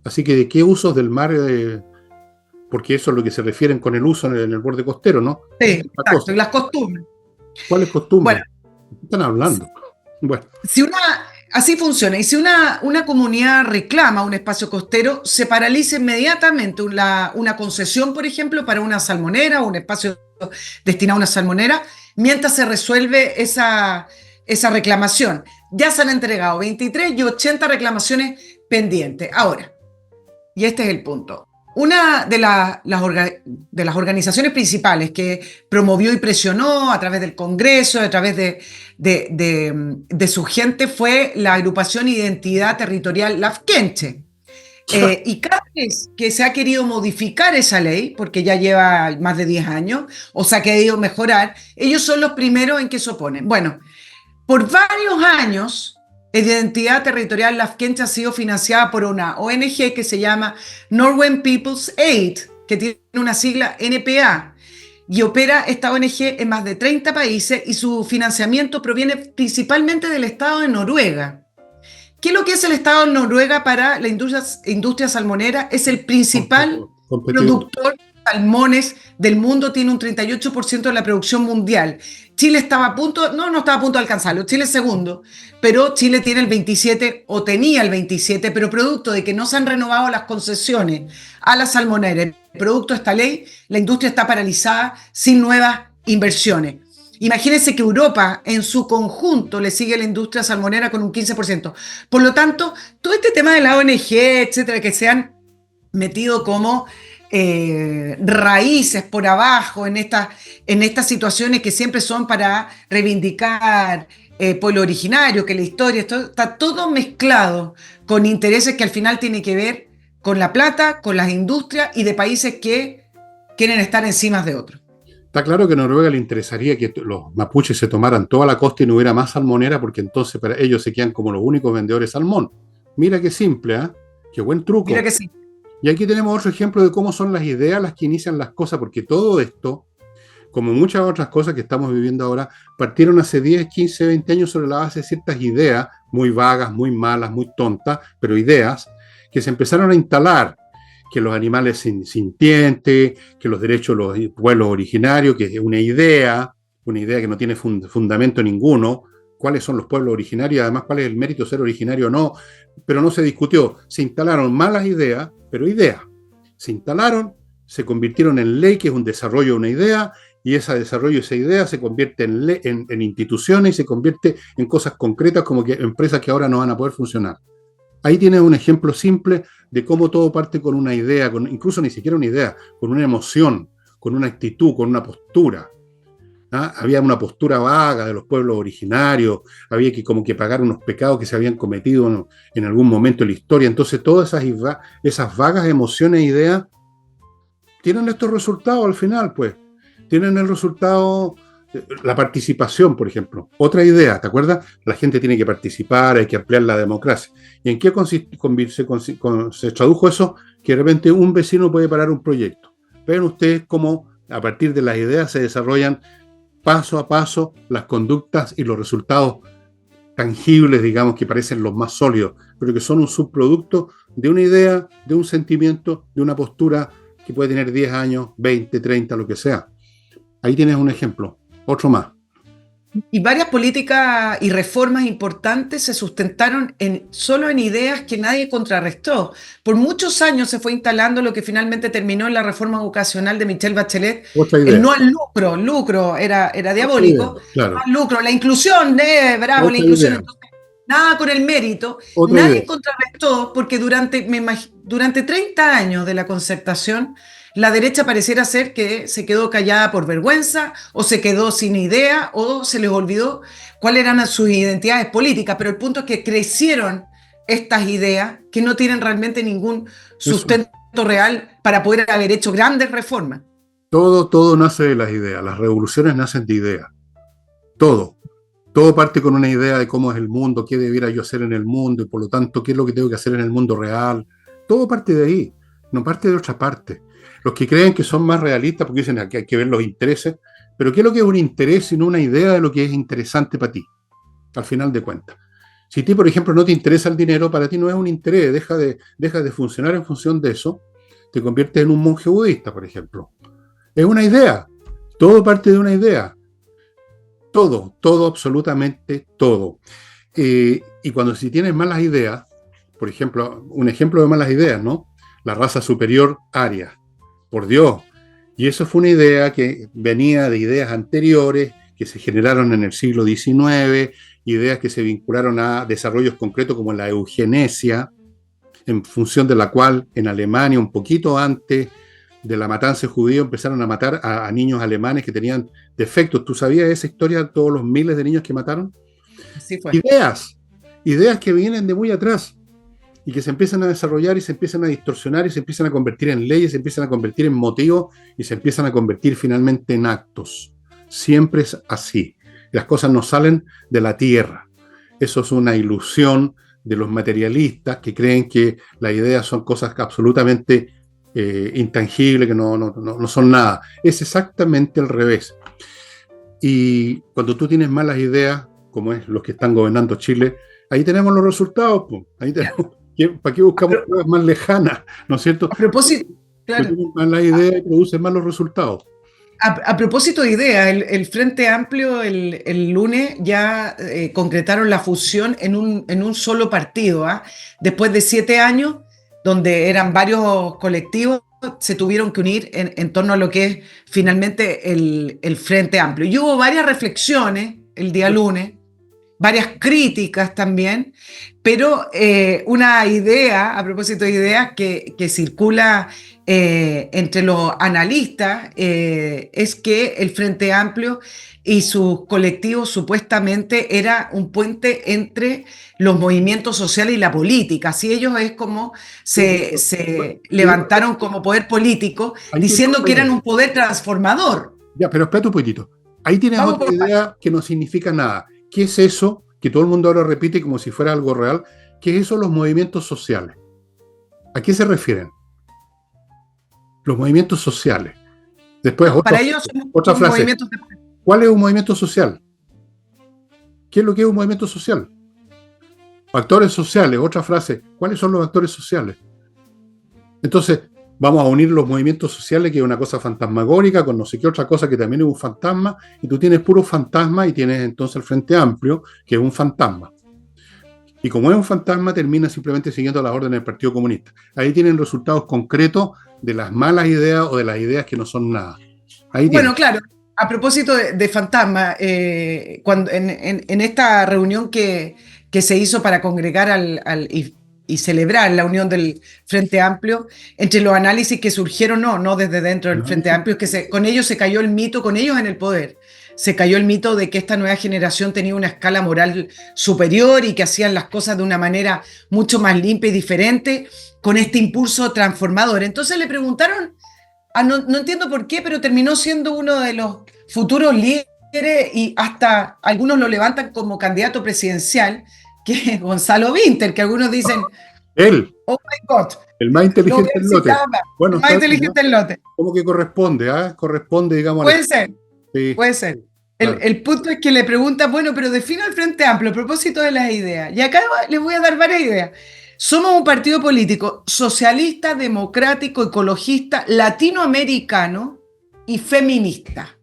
Así que, ¿de qué usos del mar? Porque eso es lo que se refieren con el uso en el borde costero, ¿no? Sí, exacto, y las costumbres. ¿Cuáles costumbres? Bueno, ¿qué están hablando? Bueno. Así funciona. Y si una comunidad reclama un espacio costero, se paraliza inmediatamente una concesión, por ejemplo, para una salmonera o un espacio destinado a una salmonera, mientras se resuelve esa reclamación. Ya se han entregado 23 y 80 reclamaciones pendientes. Ahora, y este es el punto. Una de las organizaciones principales que promovió y presionó a través del Congreso, a través de su gente, fue la agrupación Identidad Territorial Lafkenche. Y cada vez que se ha querido modificar esa ley, porque ya lleva más de 10 años, o se ha querido mejorar, ellos son los primeros en que se oponen. Bueno, por varios años, Identidad Territorial Lafkenche ha sido financiada por una ONG que se llama Norwegian People's Aid, que tiene una sigla NPA, y opera esta ONG en más de 30 países y su financiamiento proviene principalmente del Estado de Noruega, ¿Qué es lo que es el Estado de Noruega para la industria salmonera? Es el principal Competidor. productor de salmones del mundo, tiene un 38% de la producción mundial. Chile estaba a punto, no estaba a punto de alcanzarlo, Chile es segundo, pero Chile tiene el 27 o tenía el 27, pero producto de que no se han renovado las concesiones a la salmonera, producto de esta ley, la industria está paralizada sin nuevas inversiones. Imagínense que Europa en su conjunto le sigue a la industria salmonera con un 15%. Por lo tanto, todo este tema de la ONG, etcétera, que se han metido como raíces por abajo en estas situaciones que siempre son para reivindicar pueblo originario, que la historia, está todo mezclado con intereses que al final tienen que ver con la plata, con las industrias y de países que quieren estar encima de otros. Está claro que a Noruega le interesaría que los mapuches se tomaran toda la costa y no hubiera más salmonera, porque entonces para ellos se quedan como los únicos vendedores de salmón. Mira qué simple, ¿eh? Qué buen truco. Mira que sí. Y aquí tenemos otro ejemplo de cómo son las ideas las que inician las cosas, porque todo esto, como muchas otras cosas que estamos viviendo ahora, partieron hace 10, 15, 20 años sobre la base de ciertas ideas muy vagas, muy malas, muy tontas, pero ideas que se empezaron a instalar, que los animales sintientes, que los derechos de los pueblos originarios, que es una idea que no tiene fundamento ninguno, cuáles son los pueblos originarios, además cuál es el mérito de ser originario o no, pero no se discutió. Se instalaron malas ideas, pero ideas. Se instalaron, se convirtieron en ley, que es un desarrollo de una idea, y ese desarrollo de esa idea se convierte en instituciones y se convierte en cosas concretas como que empresas que ahora no van a poder funcionar. Ahí tienes un ejemplo simple de cómo todo parte con una idea, incluso ni siquiera una idea, con una emoción, con una actitud, con una postura. ¿Ah? Había una postura vaga de los pueblos originarios, había que como que pagar unos pecados que se habían cometido en algún momento de la historia. Entonces todas esas vagas emociones e ideas tienen estos resultados al final, pues. Tienen el resultado, la participación, por ejemplo. Otra idea, ¿te acuerdas? La gente tiene que participar, hay que ampliar la democracia. ¿Y en qué se tradujo eso? Que de repente un vecino puede parar un proyecto. Ven ustedes cómo a partir de las ideas se desarrollan paso a paso las conductas y los resultados tangibles, digamos, que parecen los más sólidos, pero que son un subproducto de una idea, de un sentimiento, de una postura que puede tener 10 años, 20, 30, lo que sea. Ahí tienes un ejemplo, otro más. Y varias políticas y reformas importantes se sustentaron solo en ideas que nadie contrarrestó. Por muchos años se fue instalando lo que finalmente terminó en la reforma educacional de Michelle Bachelet, Otra el idea. no al lucro, lucro era Otra idea, diabólico, no claro. al lucro, la inclusión, bravo, la Otra inclusión, idea. entonces, nada con el mérito, Otra idea. nadie contrarrestó porque durante 30 años de la concertación la derecha pareciera ser que se quedó callada por vergüenza o se quedó sin idea o se les olvidó cuáles eran sus identidades políticas, pero el punto es que crecieron estas ideas que no tienen realmente ningún Eso. sustento real para poder haber hecho grandes reformas. Todo nace de las ideas. Las revoluciones nacen de ideas. Todo. Todo parte con una idea de cómo es el mundo, qué debiera yo hacer en el mundo y por lo tanto qué es lo que tengo que hacer en el mundo real. Todo parte de ahí, no parte de otra parte. Los que creen que son más realistas porque dicen que hay que ver los intereses, pero ¿qué es lo que es un interés sino una idea de lo que es interesante para ti, al final de cuentas? Si a ti, por ejemplo, no te interesa el dinero, para ti no es un interés, deja de funcionar en función de eso, te conviertes en un monje budista, por ejemplo. Es una idea, todo parte de una idea. Todo, absolutamente todo. Y cuando si tienes malas ideas, por ejemplo, un ejemplo de malas ideas, ¿no? La raza superior aria, por Dios. Y eso fue una idea que venía de ideas anteriores, que se generaron en el siglo XIX, ideas que se vincularon a desarrollos concretos como la eugenesia, en función de la cual en Alemania, un poquito antes de la matanza de judíos, empezaron a matar a niños alemanes que tenían defectos. ¿Tú sabías esa historia, todos los miles de niños que mataron? Así fue. Ideas que vienen de muy atrás y que se empiezan a desarrollar y se empiezan a distorsionar y se empiezan a convertir en leyes, se empiezan a convertir en motivos y se empiezan a convertir finalmente en actos. Siempre es así. Las cosas no salen de la tierra. Eso es una ilusión de los materialistas que creen que las ideas son cosas absolutamente intangibles, que no son nada. Es exactamente al revés. Y cuando tú tienes malas ideas, como es los que están gobernando Chile, ahí tenemos los resultados, pues. Ahí Ya. tenemos. ¿Para qué buscamos pruebas más lejanas? ¿No es cierto? A propósito, Tú claro. tienes más la idea y produces más los resultados. A propósito de ideas, el Frente Amplio el lunes ya concretaron la fusión en un solo partido, ¿ah? Después de 7 años, donde eran varios colectivos, se tuvieron que unir en torno a lo que es finalmente el Frente Amplio. Y hubo varias reflexiones el día lunes, varias críticas también, pero una idea, a propósito de ideas, que circula entre los analistas es que el Frente Amplio y sus colectivos supuestamente era un puente entre los movimientos sociales y la política. Así ellos es como Sí, se sí, levantaron como poder político, ahí tienes diciendo otra que eran idea. un poder transformador. Ya, pero espérate un poquitito. Ahí tienes Vamos otra por partes. idea que no significa nada. ¿Qué es eso? Que todo el mundo ahora repite como si fuera algo real. ¿Qué es eso los movimientos sociales? ¿A qué se refieren? Los movimientos sociales. Después, Bueno, para ellos otra son frase. movimientos de... ¿Cuál es un movimiento social? ¿Qué es lo que es un movimiento social? Actores sociales, otra frase. ¿Cuáles son los actores sociales? Entonces, vamos a unir los movimientos sociales, que es una cosa fantasmagórica, con no sé qué otra cosa que también es un fantasma, y tú tienes puro fantasma y tienes entonces el Frente Amplio, que es un fantasma. Y como es un fantasma, termina simplemente siguiendo las órdenes del Partido Comunista. Ahí tienen resultados concretos de las malas ideas o de las ideas que no son nada. Ahí Bueno, tienen. claro, a propósito de fantasma, cuando, en esta reunión que se hizo para congregar y celebrar la unión del Frente Amplio, entre los análisis que surgieron, no desde dentro del Frente Amplio, es que con ellos se cayó el mito, con ellos en el poder, se cayó el mito de que esta nueva generación tenía una escala moral superior y que hacían las cosas de una manera mucho más limpia y diferente, con este impulso transformador. Entonces le preguntaron. No entiendo por qué, pero terminó siendo uno de los futuros líderes y hasta algunos lo levantan como candidato presidencial, que es Gonzalo Vinter, que algunos dicen, Él, oh my God, el más lo inteligente del lote. necesitaba, Bueno, el más está bien, ¿no? inteligente del lote. Como que corresponde, ¿ah? Corresponde, digamos, al... Puede ser, Sí, puede ser. El, claro. el punto es que le preguntan, bueno, pero defina el Frente Amplio a propósito de las ideas. Y acá les voy a dar varias ideas. Somos un partido político socialista, democrático, ecologista, latinoamericano y feminista.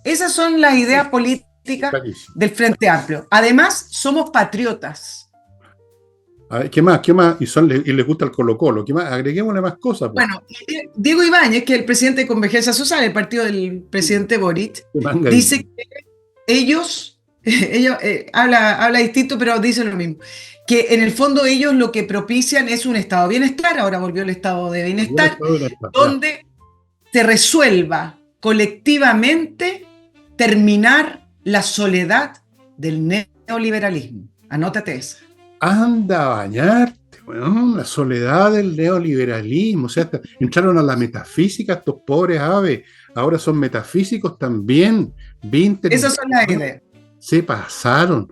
Esas son las ideas políticas Clarísimo. del Frente Amplio. Además, somos patriotas. A ver, ¿qué más? ¿Qué más? Y les gusta el Colo-Colo. ¿Qué más? Agreguémosle más cosas, pues. Bueno, Diego Ibáñez, que es el presidente de Convergencia Social, el partido del presidente Boric, ¿Qué manga dice dice? que ellos habla distinto, pero dice lo mismo, que en el fondo ellos lo que propician es un estado de bienestar, ahora volvió el estado de Volvió al bienestar, estado de bienestar, ya. donde se resuelva colectivamente terminar la soledad del neoliberalismo. Anótate eso. Anda a bañarte, weón. La soledad del neoliberalismo. O sea, entraron a la metafísica estos pobres aves. Ahora son metafísicos también. Vinter y Esas son las ideas. se pasaron.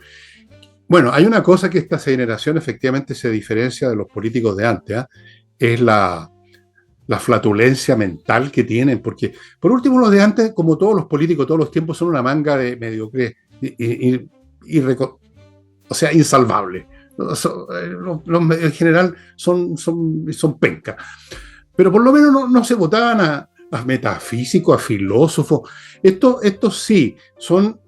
Bueno, hay una cosa que esta generación efectivamente se diferencia de los políticos de antes, ¿ah? Es la flatulencia mental que tienen, porque por último los de antes, como todos los políticos, todos los tiempos, son una manga de mediocres, o sea, insalvables. En general son pencas. Pero por lo menos no se votaban a metafísicos, a filósofos. Estos sí son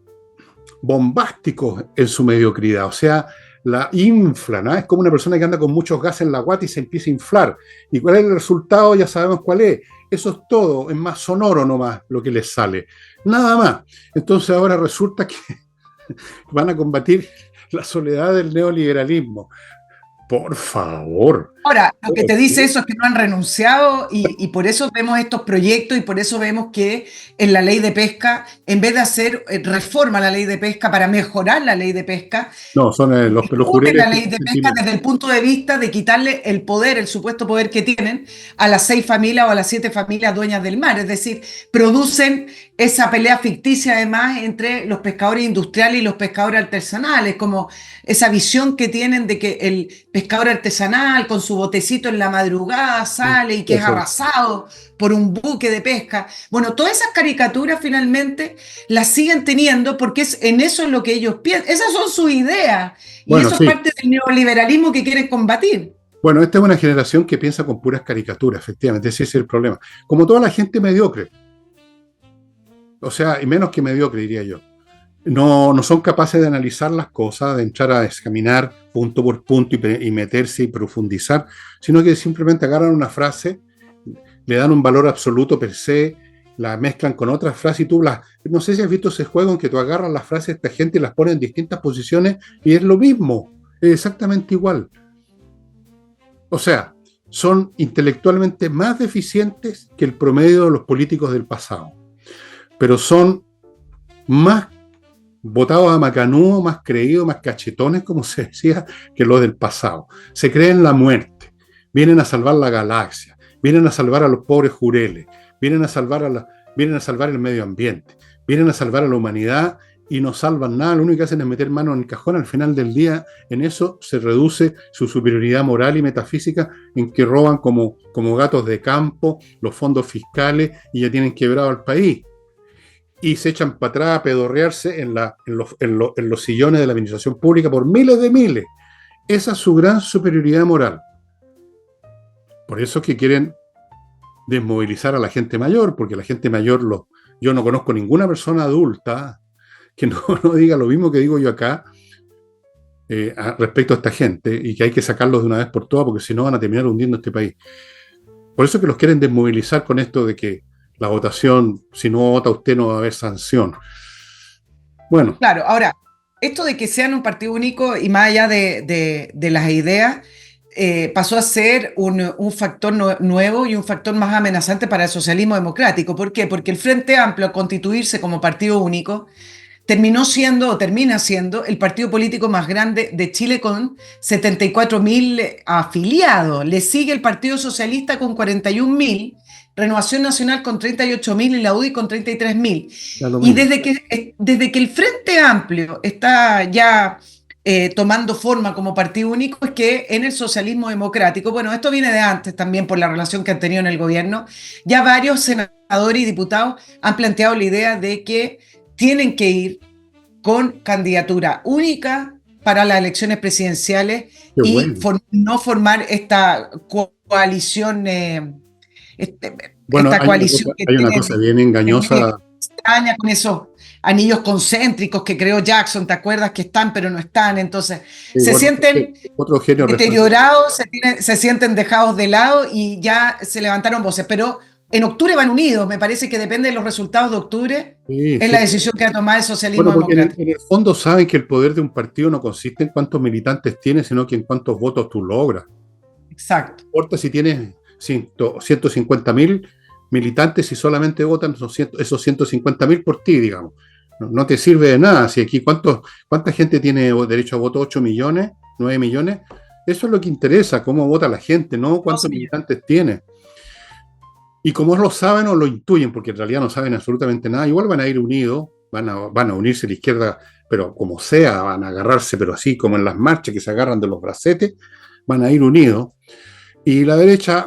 bombásticos en su mediocridad, o sea, la inflan, ¿no? Es como una persona que anda con muchos gases en la guata y se empieza a inflar. ¿Y cuál es el resultado? Ya sabemos cuál es. Eso es todo, es más sonoro nomás lo que les sale. Nada más. Entonces ahora resulta que van a combatir la soledad del neoliberalismo. Por favor. Ahora, lo que te dice eso es que no han renunciado y por eso vemos estos proyectos y por eso vemos que en la ley de pesca, en vez de hacer reforma a la ley de pesca para mejorar la ley de pesca, No, son los discuten jureles la que ley de se pesca desde el punto de vista de quitarle el poder, el supuesto poder que tienen a las 6 familias o a las 7 familias dueñas del mar. Es decir, producen esa pelea ficticia además entre los pescadores industriales y los pescadores artesanales, como esa visión que tienen de que el pescador artesanal con su su botecito en la madrugada sale y que es arrasado por un buque de pesca. Bueno, todas esas caricaturas finalmente las siguen teniendo porque es en eso es lo que ellos piensan. Esas son sus ideas y Bueno, eso es sí. parte del neoliberalismo que quieren combatir. Bueno, esta es una generación que piensa con puras caricaturas, efectivamente, ese es el problema. Como toda la gente mediocre, o sea, y menos que mediocre, diría yo. No son capaces de analizar las cosas, de entrar a examinar punto por punto y meterse y profundizar, sino que simplemente agarran una frase, le dan un valor absoluto per se, la mezclan con otras frases y tú las... No sé si has visto ese juego en que tú agarras las frases de esta gente y las pones en distintas posiciones y es lo mismo, es exactamente igual. O sea, son intelectualmente más deficientes que el promedio de los políticos del pasado, pero son más votados a macanudo, más creídos, más cachetones, como se decía, que los del pasado. Se creen la muerte, vienen a salvar la galaxia, vienen a salvar a los pobres jureles, vienen a salvar el medio ambiente, vienen a salvar a la humanidad y no salvan nada, lo único que hacen es meter mano en el cajón. Al final del día, en eso se reduce su superioridad moral y metafísica, en que roban como gatos de campo los fondos fiscales y ya tienen quebrado al país. Y se echan para atrás a pedorrearse en los sillones de la administración pública por miles de miles. Esa es su gran superioridad moral. Por eso es que quieren desmovilizar a la gente mayor, porque la gente mayor, yo no conozco ninguna persona adulta que no diga lo mismo que digo yo acá respecto a esta gente, y que hay que sacarlos de una vez por todas, porque si no van a terminar hundiendo este país. Por eso es que los quieren desmovilizar con esto de que la votación, si no vota usted no va a haber sanción. Bueno. Claro, ahora, esto de que sean un partido único y más allá de las ideas, pasó a ser un factor nuevo y un factor más amenazante para el socialismo democrático. ¿Por qué? Porque el Frente Amplio, al constituirse como partido único, termina siendo el partido político más grande de Chile con 74.000 afiliados. Le sigue el Partido Socialista con 41.000, Renovación Nacional con 38.000 y la UDI con 33.000. Y desde que el Frente Amplio está ya tomando forma como partido único, es que en el socialismo democrático, bueno, esto viene de antes también por la relación que han tenido en el gobierno, ya varios senadores y diputados han planteado la idea de que tienen que ir con candidatura única para las elecciones presidenciales y no formar esta coalición. Bueno, esta coalición hay una cosa bien engañosa. Extraña con esos anillos concéntricos que creó Jackson, ¿te acuerdas? Que están pero no están, entonces se sienten deteriorados, se sienten dejados de lado y ya se levantaron voces, pero en octubre van unidos. Me parece que depende de los resultados de octubre. Es la decisión que va a tomar el socialismo democrático. En el fondo saben que el poder de un partido no consiste en cuántos militantes tienes, sino que en cuántos votos tú logras. Exacto. No importa si tienes 150.000 militantes y solamente votan esos 150.000 por ti, digamos. No te sirve de nada. Si aquí ¿cuánta gente tiene derecho a voto? 8 millones, 9 millones. Eso es lo que interesa, cómo vota la gente, no cuántos militantes tiene. Y como lo saben o lo intuyen, porque en realidad no saben absolutamente nada, igual van a ir unidos, van a unirse a la izquierda, pero como sea, van a agarrarse, pero así como en las marchas que se agarran de los bracetes, van a ir unidos. Y la derecha,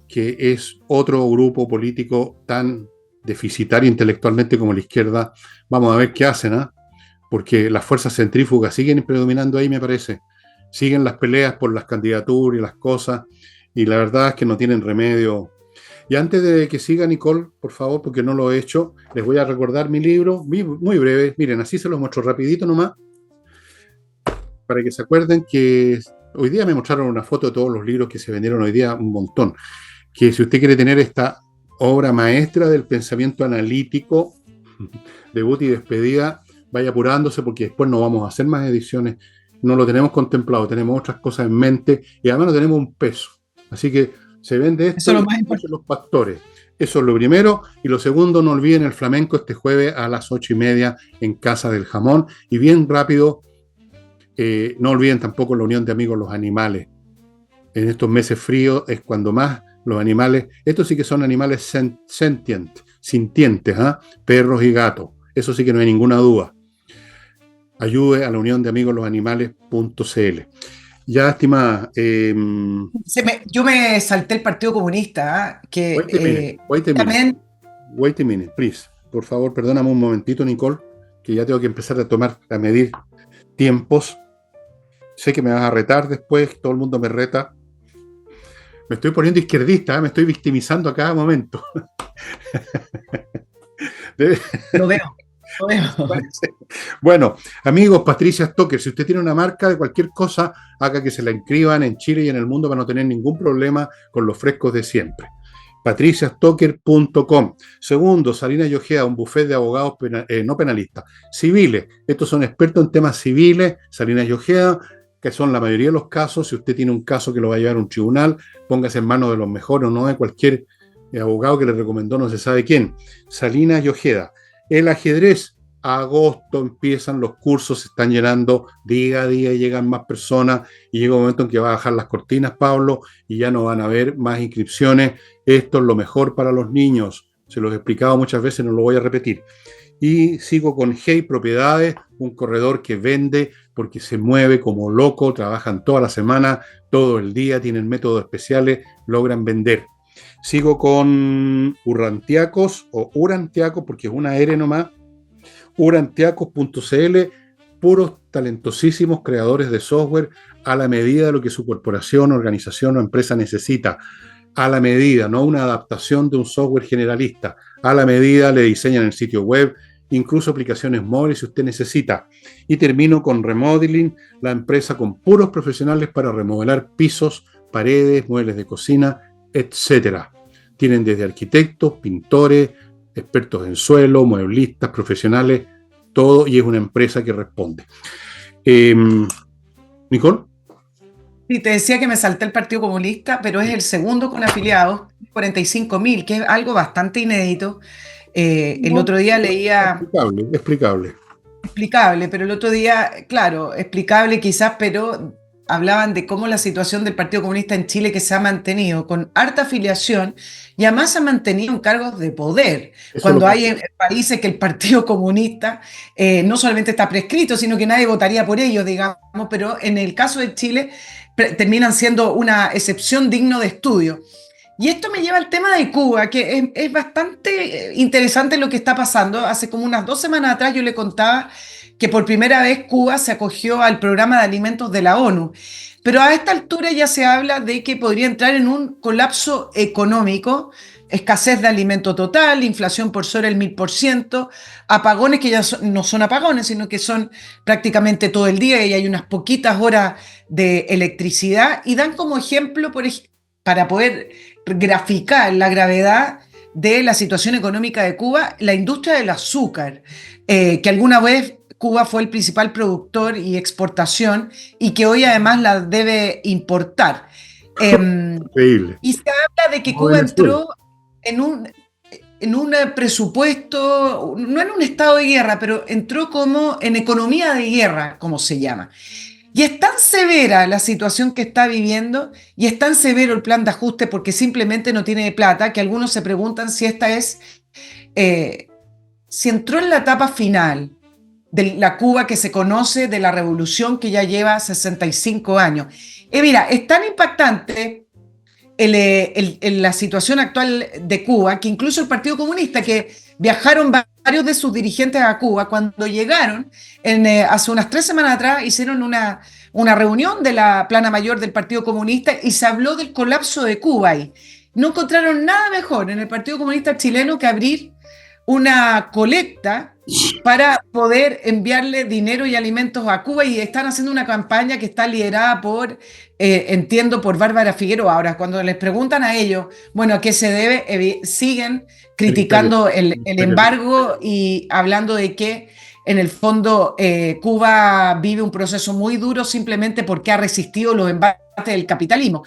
que es otro grupo político tan deficitario intelectualmente como la izquierda, vamos a ver qué hacen, ¿eh? Porque las fuerzas centrífugas siguen predominando ahí, me parece. Siguen las peleas por las candidaturas y las cosas, y la verdad es que no tienen remedio. Y antes de que siga Nicole, por favor, porque no lo he hecho, les voy a recordar mi libro, muy breve. Miren, así se los muestro rapidito nomás, para que se acuerden que hoy día me mostraron una foto de todos los libros que se vendieron hoy día, un montón. Que si usted quiere tener esta obra maestra del pensamiento analítico, debut y despedida, vaya apurándose, porque después no vamos a hacer más ediciones. No lo tenemos contemplado, tenemos otras cosas en mente y además no tenemos un peso. Así que se vende esto en los pastores. Eso es lo primero. Y lo segundo, no olviden el flamenco este jueves a las 8:30 en Casa del Jamón. Y bien rápido, no olviden tampoco la Unión de Amigos Los Animales. En estos meses fríos es cuando más los animales, estos sí que son animales sintientes, ¿eh? Perros y gatos. Eso sí que no hay ninguna duda. Ayude a la Unión de Amigos Los Animales.cl. Ya, estimada, Yo me salté el Partido Comunista, ¿ah? wait a minute, wait a minute, También, wait a minute, please. Por favor, perdóname un momentito, Nicole, que ya tengo que empezar a medir tiempos. Sé que me vas a retar después, todo el mundo me reta. Me estoy poniendo izquierdista, ¿eh? Me estoy victimizando a cada momento. Debe- lo veo, lo veo. parece. Bueno, amigos, Patricia Stocker, si usted tiene una marca de cualquier cosa, haga que se la inscriban en Chile y en el mundo para no tener ningún problema con los frescos de siempre. patriciastocker.com. Segundo, Salina y Ojeda, un buffet de abogados no penalistas, civiles. Estos son expertos en temas civiles, Salina y Ojeda, que son la mayoría de los casos. Si usted tiene un caso que lo va a llevar a un tribunal, póngase en manos de los mejores, no de cualquier abogado que le recomendó no se sabe quién. Salina y Ojeda. El ajedrez, a agosto empiezan los cursos, se están llenando día a día, llegan más personas y llega un momento en que va a bajar las cortinas, Pablo, y ya no van a haber más inscripciones. Esto es lo mejor para los niños. Se los he explicado muchas veces, no lo voy a repetir. Y sigo con Hey Propiedades, un corredor que vende porque se mueve como loco, trabajan toda la semana, todo el día, tienen métodos especiales, logran vender. Sigo con Urantiacos o Urantiacos porque es una R nomás, urantiacos.cl, puros talentosísimos creadores de software a la medida de lo que su corporación, organización o empresa necesita. A la medida, no una adaptación de un software generalista. A la medida le diseñan el sitio web, incluso aplicaciones móviles si usted necesita. Y termino con Remodeling, la empresa con puros profesionales para remodelar pisos, paredes, muebles de cocina, etcétera. Tienen desde arquitectos, pintores, expertos en suelo, mueblistas, profesionales, todo, y es una empresa que responde. Nicole. Sí, te decía que me salté el Partido Comunista, pero es el segundo con afiliados, 45.000, que es algo bastante inédito. El No, otro día leía, explicable, explicable. explicable, pero el otro día, claro, explicable quizás, pero hablaban de cómo la situación del Partido Comunista en Chile que se ha mantenido con harta afiliación y además se ha mantenido en cargos de poder, Eso es lo cuando hay que... países que el Partido Comunista no solamente está prescrito, sino que nadie votaría por ellos, digamos, pero en el caso de Chile terminan siendo una excepción digno de estudio. Y esto me lleva al tema de Cuba, que es bastante interesante lo que está pasando. Hace como unas 2 semanas atrás yo le contaba que por primera vez Cuba se acogió al programa de alimentos de la ONU. Pero a esta altura ya se habla de que podría entrar en un colapso económico, escasez de alimento total, inflación por sobre el 1000%, apagones que ya no son apagones, sino que son prácticamente todo el día y hay unas poquitas horas de electricidad. Y dan como ejemplo, para poder graficar la gravedad de la situación económica de Cuba, la industria del azúcar, que alguna vez Cuba fue el principal productor y exportación y que hoy además la debe importar. Increíble. Y se habla de que Como Cuba Venezuela. entró en un presupuesto, no en un estado de guerra, pero entró como en economía de guerra, como se llama. Y es tan severa la situación que está viviendo y es tan severo el plan de ajuste porque simplemente no tiene plata que algunos se preguntan si eh, si entró en la etapa final de la Cuba que se conoce, de la revolución que ya lleva 65 años. Y mira, es tan impactante la situación actual de Cuba que incluso el Partido Comunista, que viajaron varios de sus dirigentes a Cuba, cuando llegaron hace unas 3 semanas atrás, hicieron una reunión de la plana mayor del Partido Comunista y se habló del colapso de Cuba. Y no encontraron nada mejor en el Partido Comunista chileno que abrir una colecta para poder enviarle dinero y alimentos a Cuba y están haciendo una campaña que está liderada entiendo, por Bárbara Figueroa. Ahora, cuando les preguntan a ellos, bueno, ¿a qué se debe? Siguen El criticando el embargo y hablando de que en el fondo Cuba vive un proceso muy duro simplemente porque ha resistido los embates del capitalismo.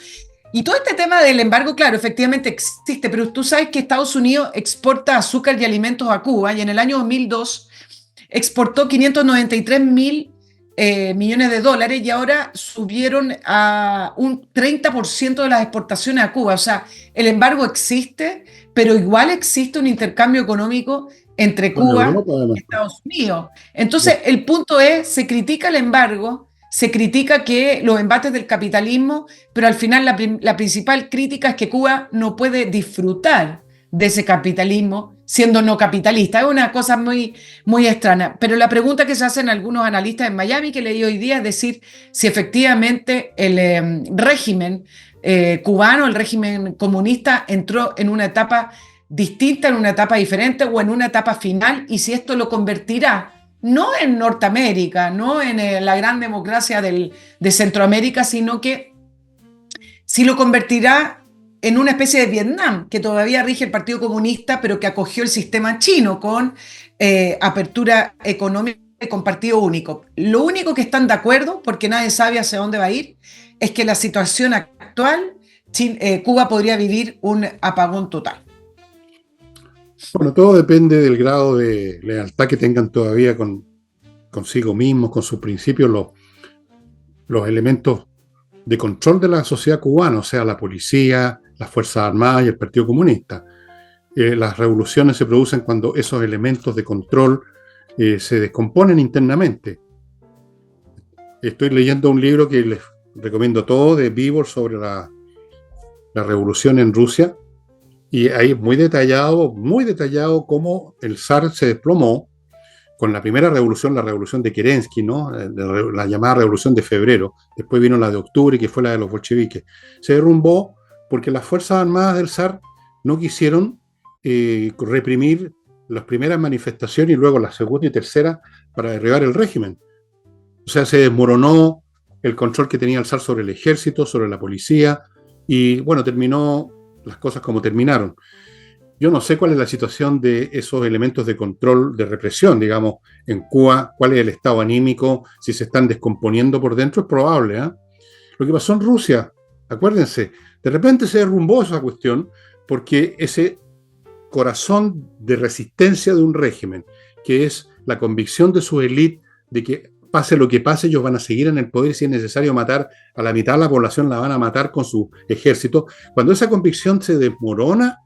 Y todo este tema del embargo, claro, efectivamente existe, pero tú sabes que Estados Unidos exporta azúcar y alimentos a Cuba y en el año 2002 exportó 593.000 millones de dólares y ahora subieron a un 30% de las exportaciones a Cuba. O sea, el embargo existe, pero igual existe un intercambio económico entre Con Cuba Europa, además. y Estados Unidos. Entonces, el punto es, se critica el embargo, se critica que los embates del capitalismo, pero al final la principal crítica es que Cuba no puede disfrutar de ese capitalismo siendo no capitalista. Es una cosa muy, muy extraña. Pero la pregunta que se hacen algunos analistas en Miami que leí hoy día es decir si efectivamente el régimen cubano, el régimen comunista, entró en una etapa distinta, en una etapa diferente o en una etapa final, y si esto lo convertirá no en Norteamérica, no en la gran democracia de Centroamérica, sino que si lo convertirá en una especie de Vietnam, que todavía rige el Partido Comunista, pero que acogió el sistema chino con apertura económica y con partido único. Lo único que están de acuerdo, porque nadie sabe hacia dónde va a ir, es que la situación actual, Cuba podría vivir un apagón total. Bueno, todo depende del grado de lealtad que tengan todavía consigo mismos, con sus principios, los elementos de control de la sociedad cubana, o sea, la policía, las Fuerzas Armadas y el Partido Comunista. Las revoluciones se producen cuando esos elementos de control se descomponen internamente. Estoy leyendo un libro que les recomiendo todo, de Bibor, sobre la revolución en Rusia, y ahí es muy detallado cómo el zar se desplomó con la primera revolución, la revolución de Kerensky, ¿no? La llamada revolución de febrero. Después vino la de octubre, que fue la de los bolcheviques. Se derrumbó porque las Fuerzas Armadas del zar no quisieron reprimir las primeras manifestaciones y luego la segunda y tercera para derribar el régimen. O sea, se desmoronó el control que tenía el zar sobre el ejército, sobre la policía, y bueno, terminó las cosas como terminaron. Yo no sé cuál es la situación de esos elementos de control, de represión, digamos, en Cuba, cuál es el estado anímico, si se están descomponiendo por dentro, es probable. Lo que pasó en Rusia, acuérdense, de repente se derrumbó esa cuestión porque ese corazón de resistencia de un régimen, que es la convicción de su élite de que pase lo que pase, ellos van a seguir en el poder, si es necesario matar a la mitad de la población, la van a matar con su ejército. Cuando esa convicción se desmorona,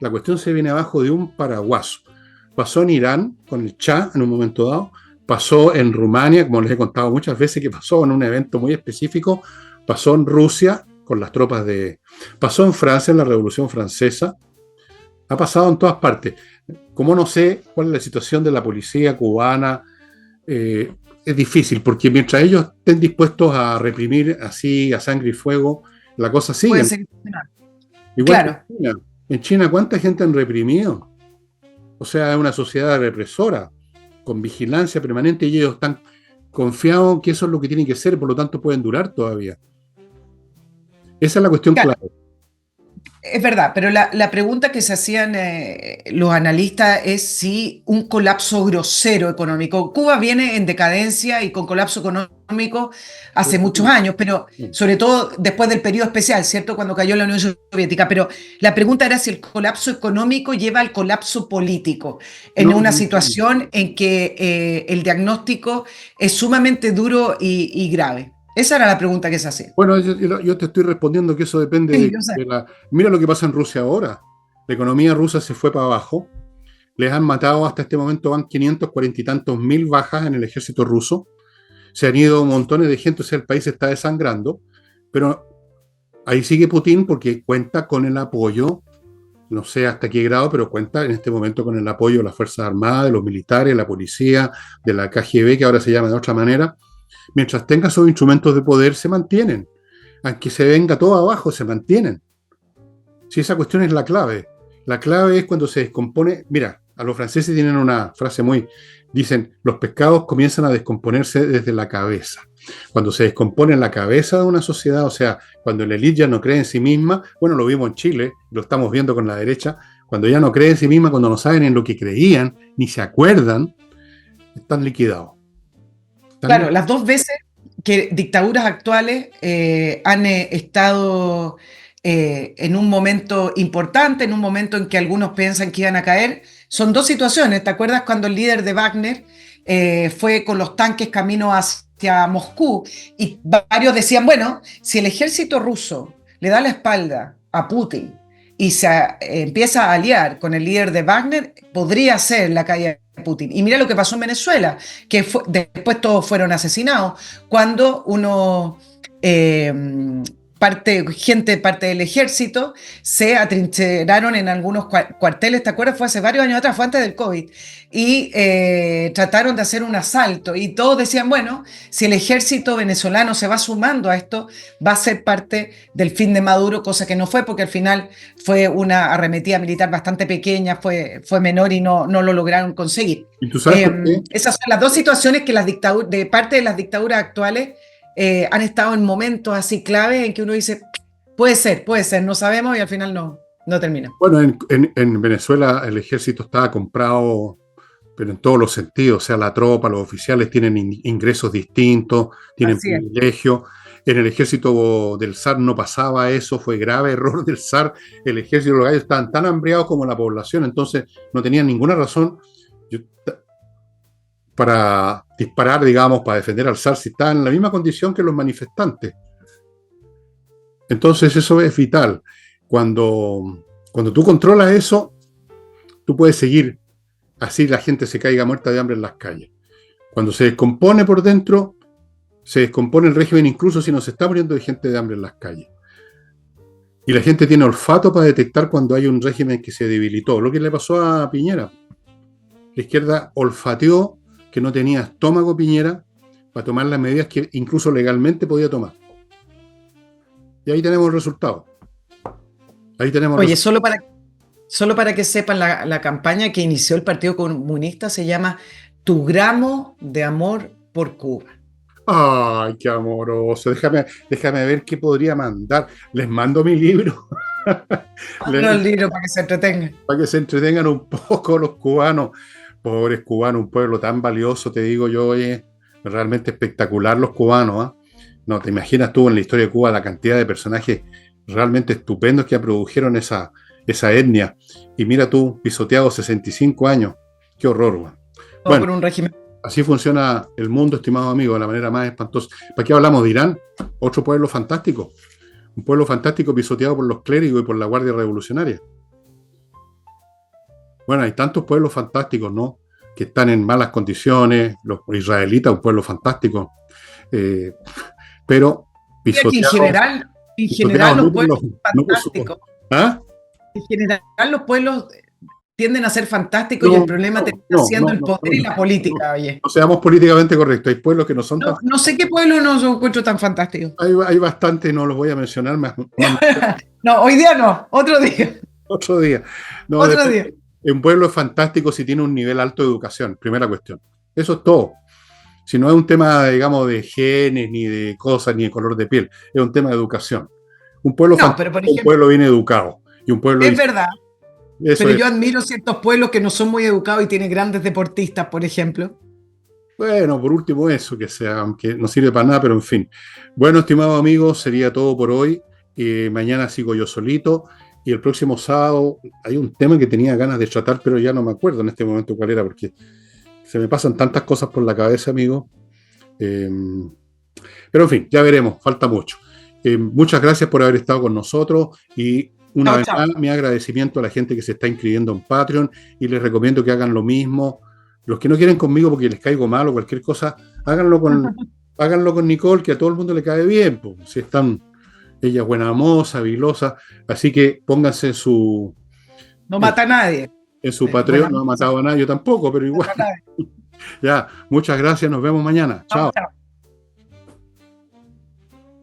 la cuestión se viene abajo de un paraguaso. Pasó en Irán con el Shah en un momento dado, pasó en Rumania, como les he contado muchas veces, que pasó en un evento muy específico, pasó en Rusia con las tropas pasó en Francia en la Revolución Francesa, ha pasado en todas partes. Como no sé cuál es la situación de la policía cubana, es difícil, porque mientras ellos estén dispuestos a reprimir así a sangre y fuego, la cosa sigue. Igual Claro. que en China. En China, ¿cuánta gente han reprimido? O sea, es una sociedad represora, con vigilancia permanente, y ellos están confiados que eso es lo que tiene que ser, por lo tanto pueden durar todavía. Esa es la cuestión Claro. clave. Es verdad, pero la pregunta que se hacían los analistas es si un colapso grosero económico. Cuba viene en decadencia y con colapso económico hace muchos años, pero sobre todo después del periodo especial, ¿cierto? Cuando cayó la Unión Soviética. Pero la pregunta era si el colapso económico lleva al colapso político, en No, una situación en que el diagnóstico es sumamente duro y grave. Esa era la pregunta que se hacía. bueno, yo te estoy respondiendo que eso depende Sí, yo sé. Mira lo que pasa en Rusia ahora. La economía rusa se fue para abajo. Les han matado hasta este momento, van 540 y tantos mil bajas en el ejército ruso. Se han ido montones de gente, o sea, el país se está desangrando. Pero ahí sigue Putin porque cuenta con el apoyo, no sé hasta qué grado, pero cuenta en este momento con el apoyo de las Fuerzas Armadas, de los militares, de la policía, de la KGB, que ahora se llama de otra manera. Mientras tenga esos instrumentos de poder, se mantienen. Aunque se venga todo abajo, se mantienen. Si esa cuestión es la clave. La clave es cuando se descompone. Mira, a los franceses tienen una frase dicen, los pescados comienzan a descomponerse desde la cabeza. Cuando se descompone la cabeza de una sociedad, o sea, cuando la élite ya no cree en sí misma, bueno, lo vimos en Chile, lo estamos viendo con la derecha, cuando ya no cree en sí misma, cuando no saben en lo que creían, ni se acuerdan, están liquidados. Claro, las dos veces que dictaduras actuales han estado en un momento importante, en un momento en que algunos piensan que iban a caer, son dos situaciones. ¿Te acuerdas cuando el líder de Wagner fue con los tanques camino hacia Moscú? Y varios decían, bueno, si el ejército ruso le da la espalda a Putin y empieza a aliar con el líder de Wagner, podría ser la caída de Putin. Y mira lo que pasó en Venezuela, que después todos fueron asesinados, cuando parte del ejército se atrincheraron en algunos cuarteles, ¿te acuerdas? Fue hace varios años atrás, fue antes del COVID, y trataron de hacer un asalto, y todos decían, bueno, si el ejército venezolano se va sumando a esto, va a ser parte del fin de Maduro, cosa que no fue, porque al final fue una arremetida militar bastante pequeña, fue menor y no lo lograron conseguir. ¿Y tú sabes por qué? Esas son las dos situaciones que de parte de las dictaduras actuales han estado en momentos así clave en que uno dice, puede ser, no sabemos y al final no termina. Bueno, en Venezuela el ejército estaba comprado, pero en todos los sentidos, o sea, la tropa, los oficiales tienen ingresos distintos, tienen Así es. privilegios. En el ejército del zar no pasaba eso, fue grave error del zar. El ejército de los gallos estaban tan hambriados como la población, entonces no tenían ninguna razón para disparar, digamos, para defender al zar si estaban en la misma condición que los manifestantes. Entonces eso es vital. Cuando tú controlas eso, tú puedes seguir, así la gente se caiga muerta de hambre en las calles. Cuando se descompone por dentro, se descompone el régimen incluso si no se está muriendo de gente de hambre en las calles. Y la gente tiene olfato para detectar cuando hay un régimen que se debilitó. Lo que le pasó a Piñera. La izquierda olfateó que no tenía estómago Piñera para tomar las medidas que incluso legalmente podía tomar. Y ahí tenemos el resultado. Oye, solo para que sepan, la campaña que inició el Partido Comunista se llama Tu gramo de amor por Cuba. Ay, qué amoroso. Déjame ver qué podría mandar. Les mando mi libro. El libro para que se entretengan. Para que se entretengan un poco los cubanos. Pobres cubanos, un pueblo tan valioso, te digo yo, es realmente espectacular los cubanos. No, te imaginas tú en la historia de Cuba la cantidad de personajes realmente estupendos que produjeron esa etnia. Y mira tú, pisoteado 65 años. Qué horror, man. Todo por un régimen. Así funciona el mundo, estimado amigo, de la manera más espantosa. ¿Para qué hablamos de Irán? Otro pueblo fantástico. Un pueblo fantástico pisoteado por los clérigos y por la Guardia Revolucionaria. Bueno, hay tantos pueblos fantásticos, ¿no? Que están en malas condiciones. Los israelitas, un pueblo fantástico. Pero pisoteado. En general los pueblos son fantásticos. ¿Ah? En general los pueblos tienden a ser fantásticos y el problema termina siendo el poder y la política, oye. No seamos políticamente correctos. Hay pueblos que no son tan... No sé qué pueblo no yo encuentro tan fantástico. Hay bastantes, no los voy a mencionar más. No, hoy día no, otro día. Otro día. No, otro día. Un pueblo es fantástico si tiene un nivel alto de educación, primera cuestión. Eso es todo. Si no es un tema, digamos, de genes, ni de cosas, ni de color de piel, es un tema de educación. Un pueblo fantástico es un pueblo bien educado. Y un pueblo es verdad. Pero yo admiro ciertos pueblos que no son muy educados y tienen grandes deportistas, por ejemplo. Bueno, por último eso, aunque no sirve para nada, pero en fin. Bueno, estimados amigos, sería todo por hoy. Mañana sigo yo solito. Y el próximo sábado hay un tema que tenía ganas de tratar, pero ya no me acuerdo en este momento cuál era, porque se me pasan tantas cosas por la cabeza, amigo. Pero en fin, ya veremos, falta mucho. Muchas gracias por haber estado con nosotros y una vez más mi agradecimiento a la gente que se está inscribiendo en Patreon y les recomiendo que hagan lo mismo. Los que no quieren conmigo porque les caigo mal o cualquier cosa, háganlo con Nicole, que a todo el mundo le cae bien. Pues, si están... Ella es buena moza, vilosa, así que pónganse en su... No mata a nadie. En su Patreon, no ha matado a nadie, yo tampoco, pero igual. Ya, muchas gracias, nos vemos mañana. Chao.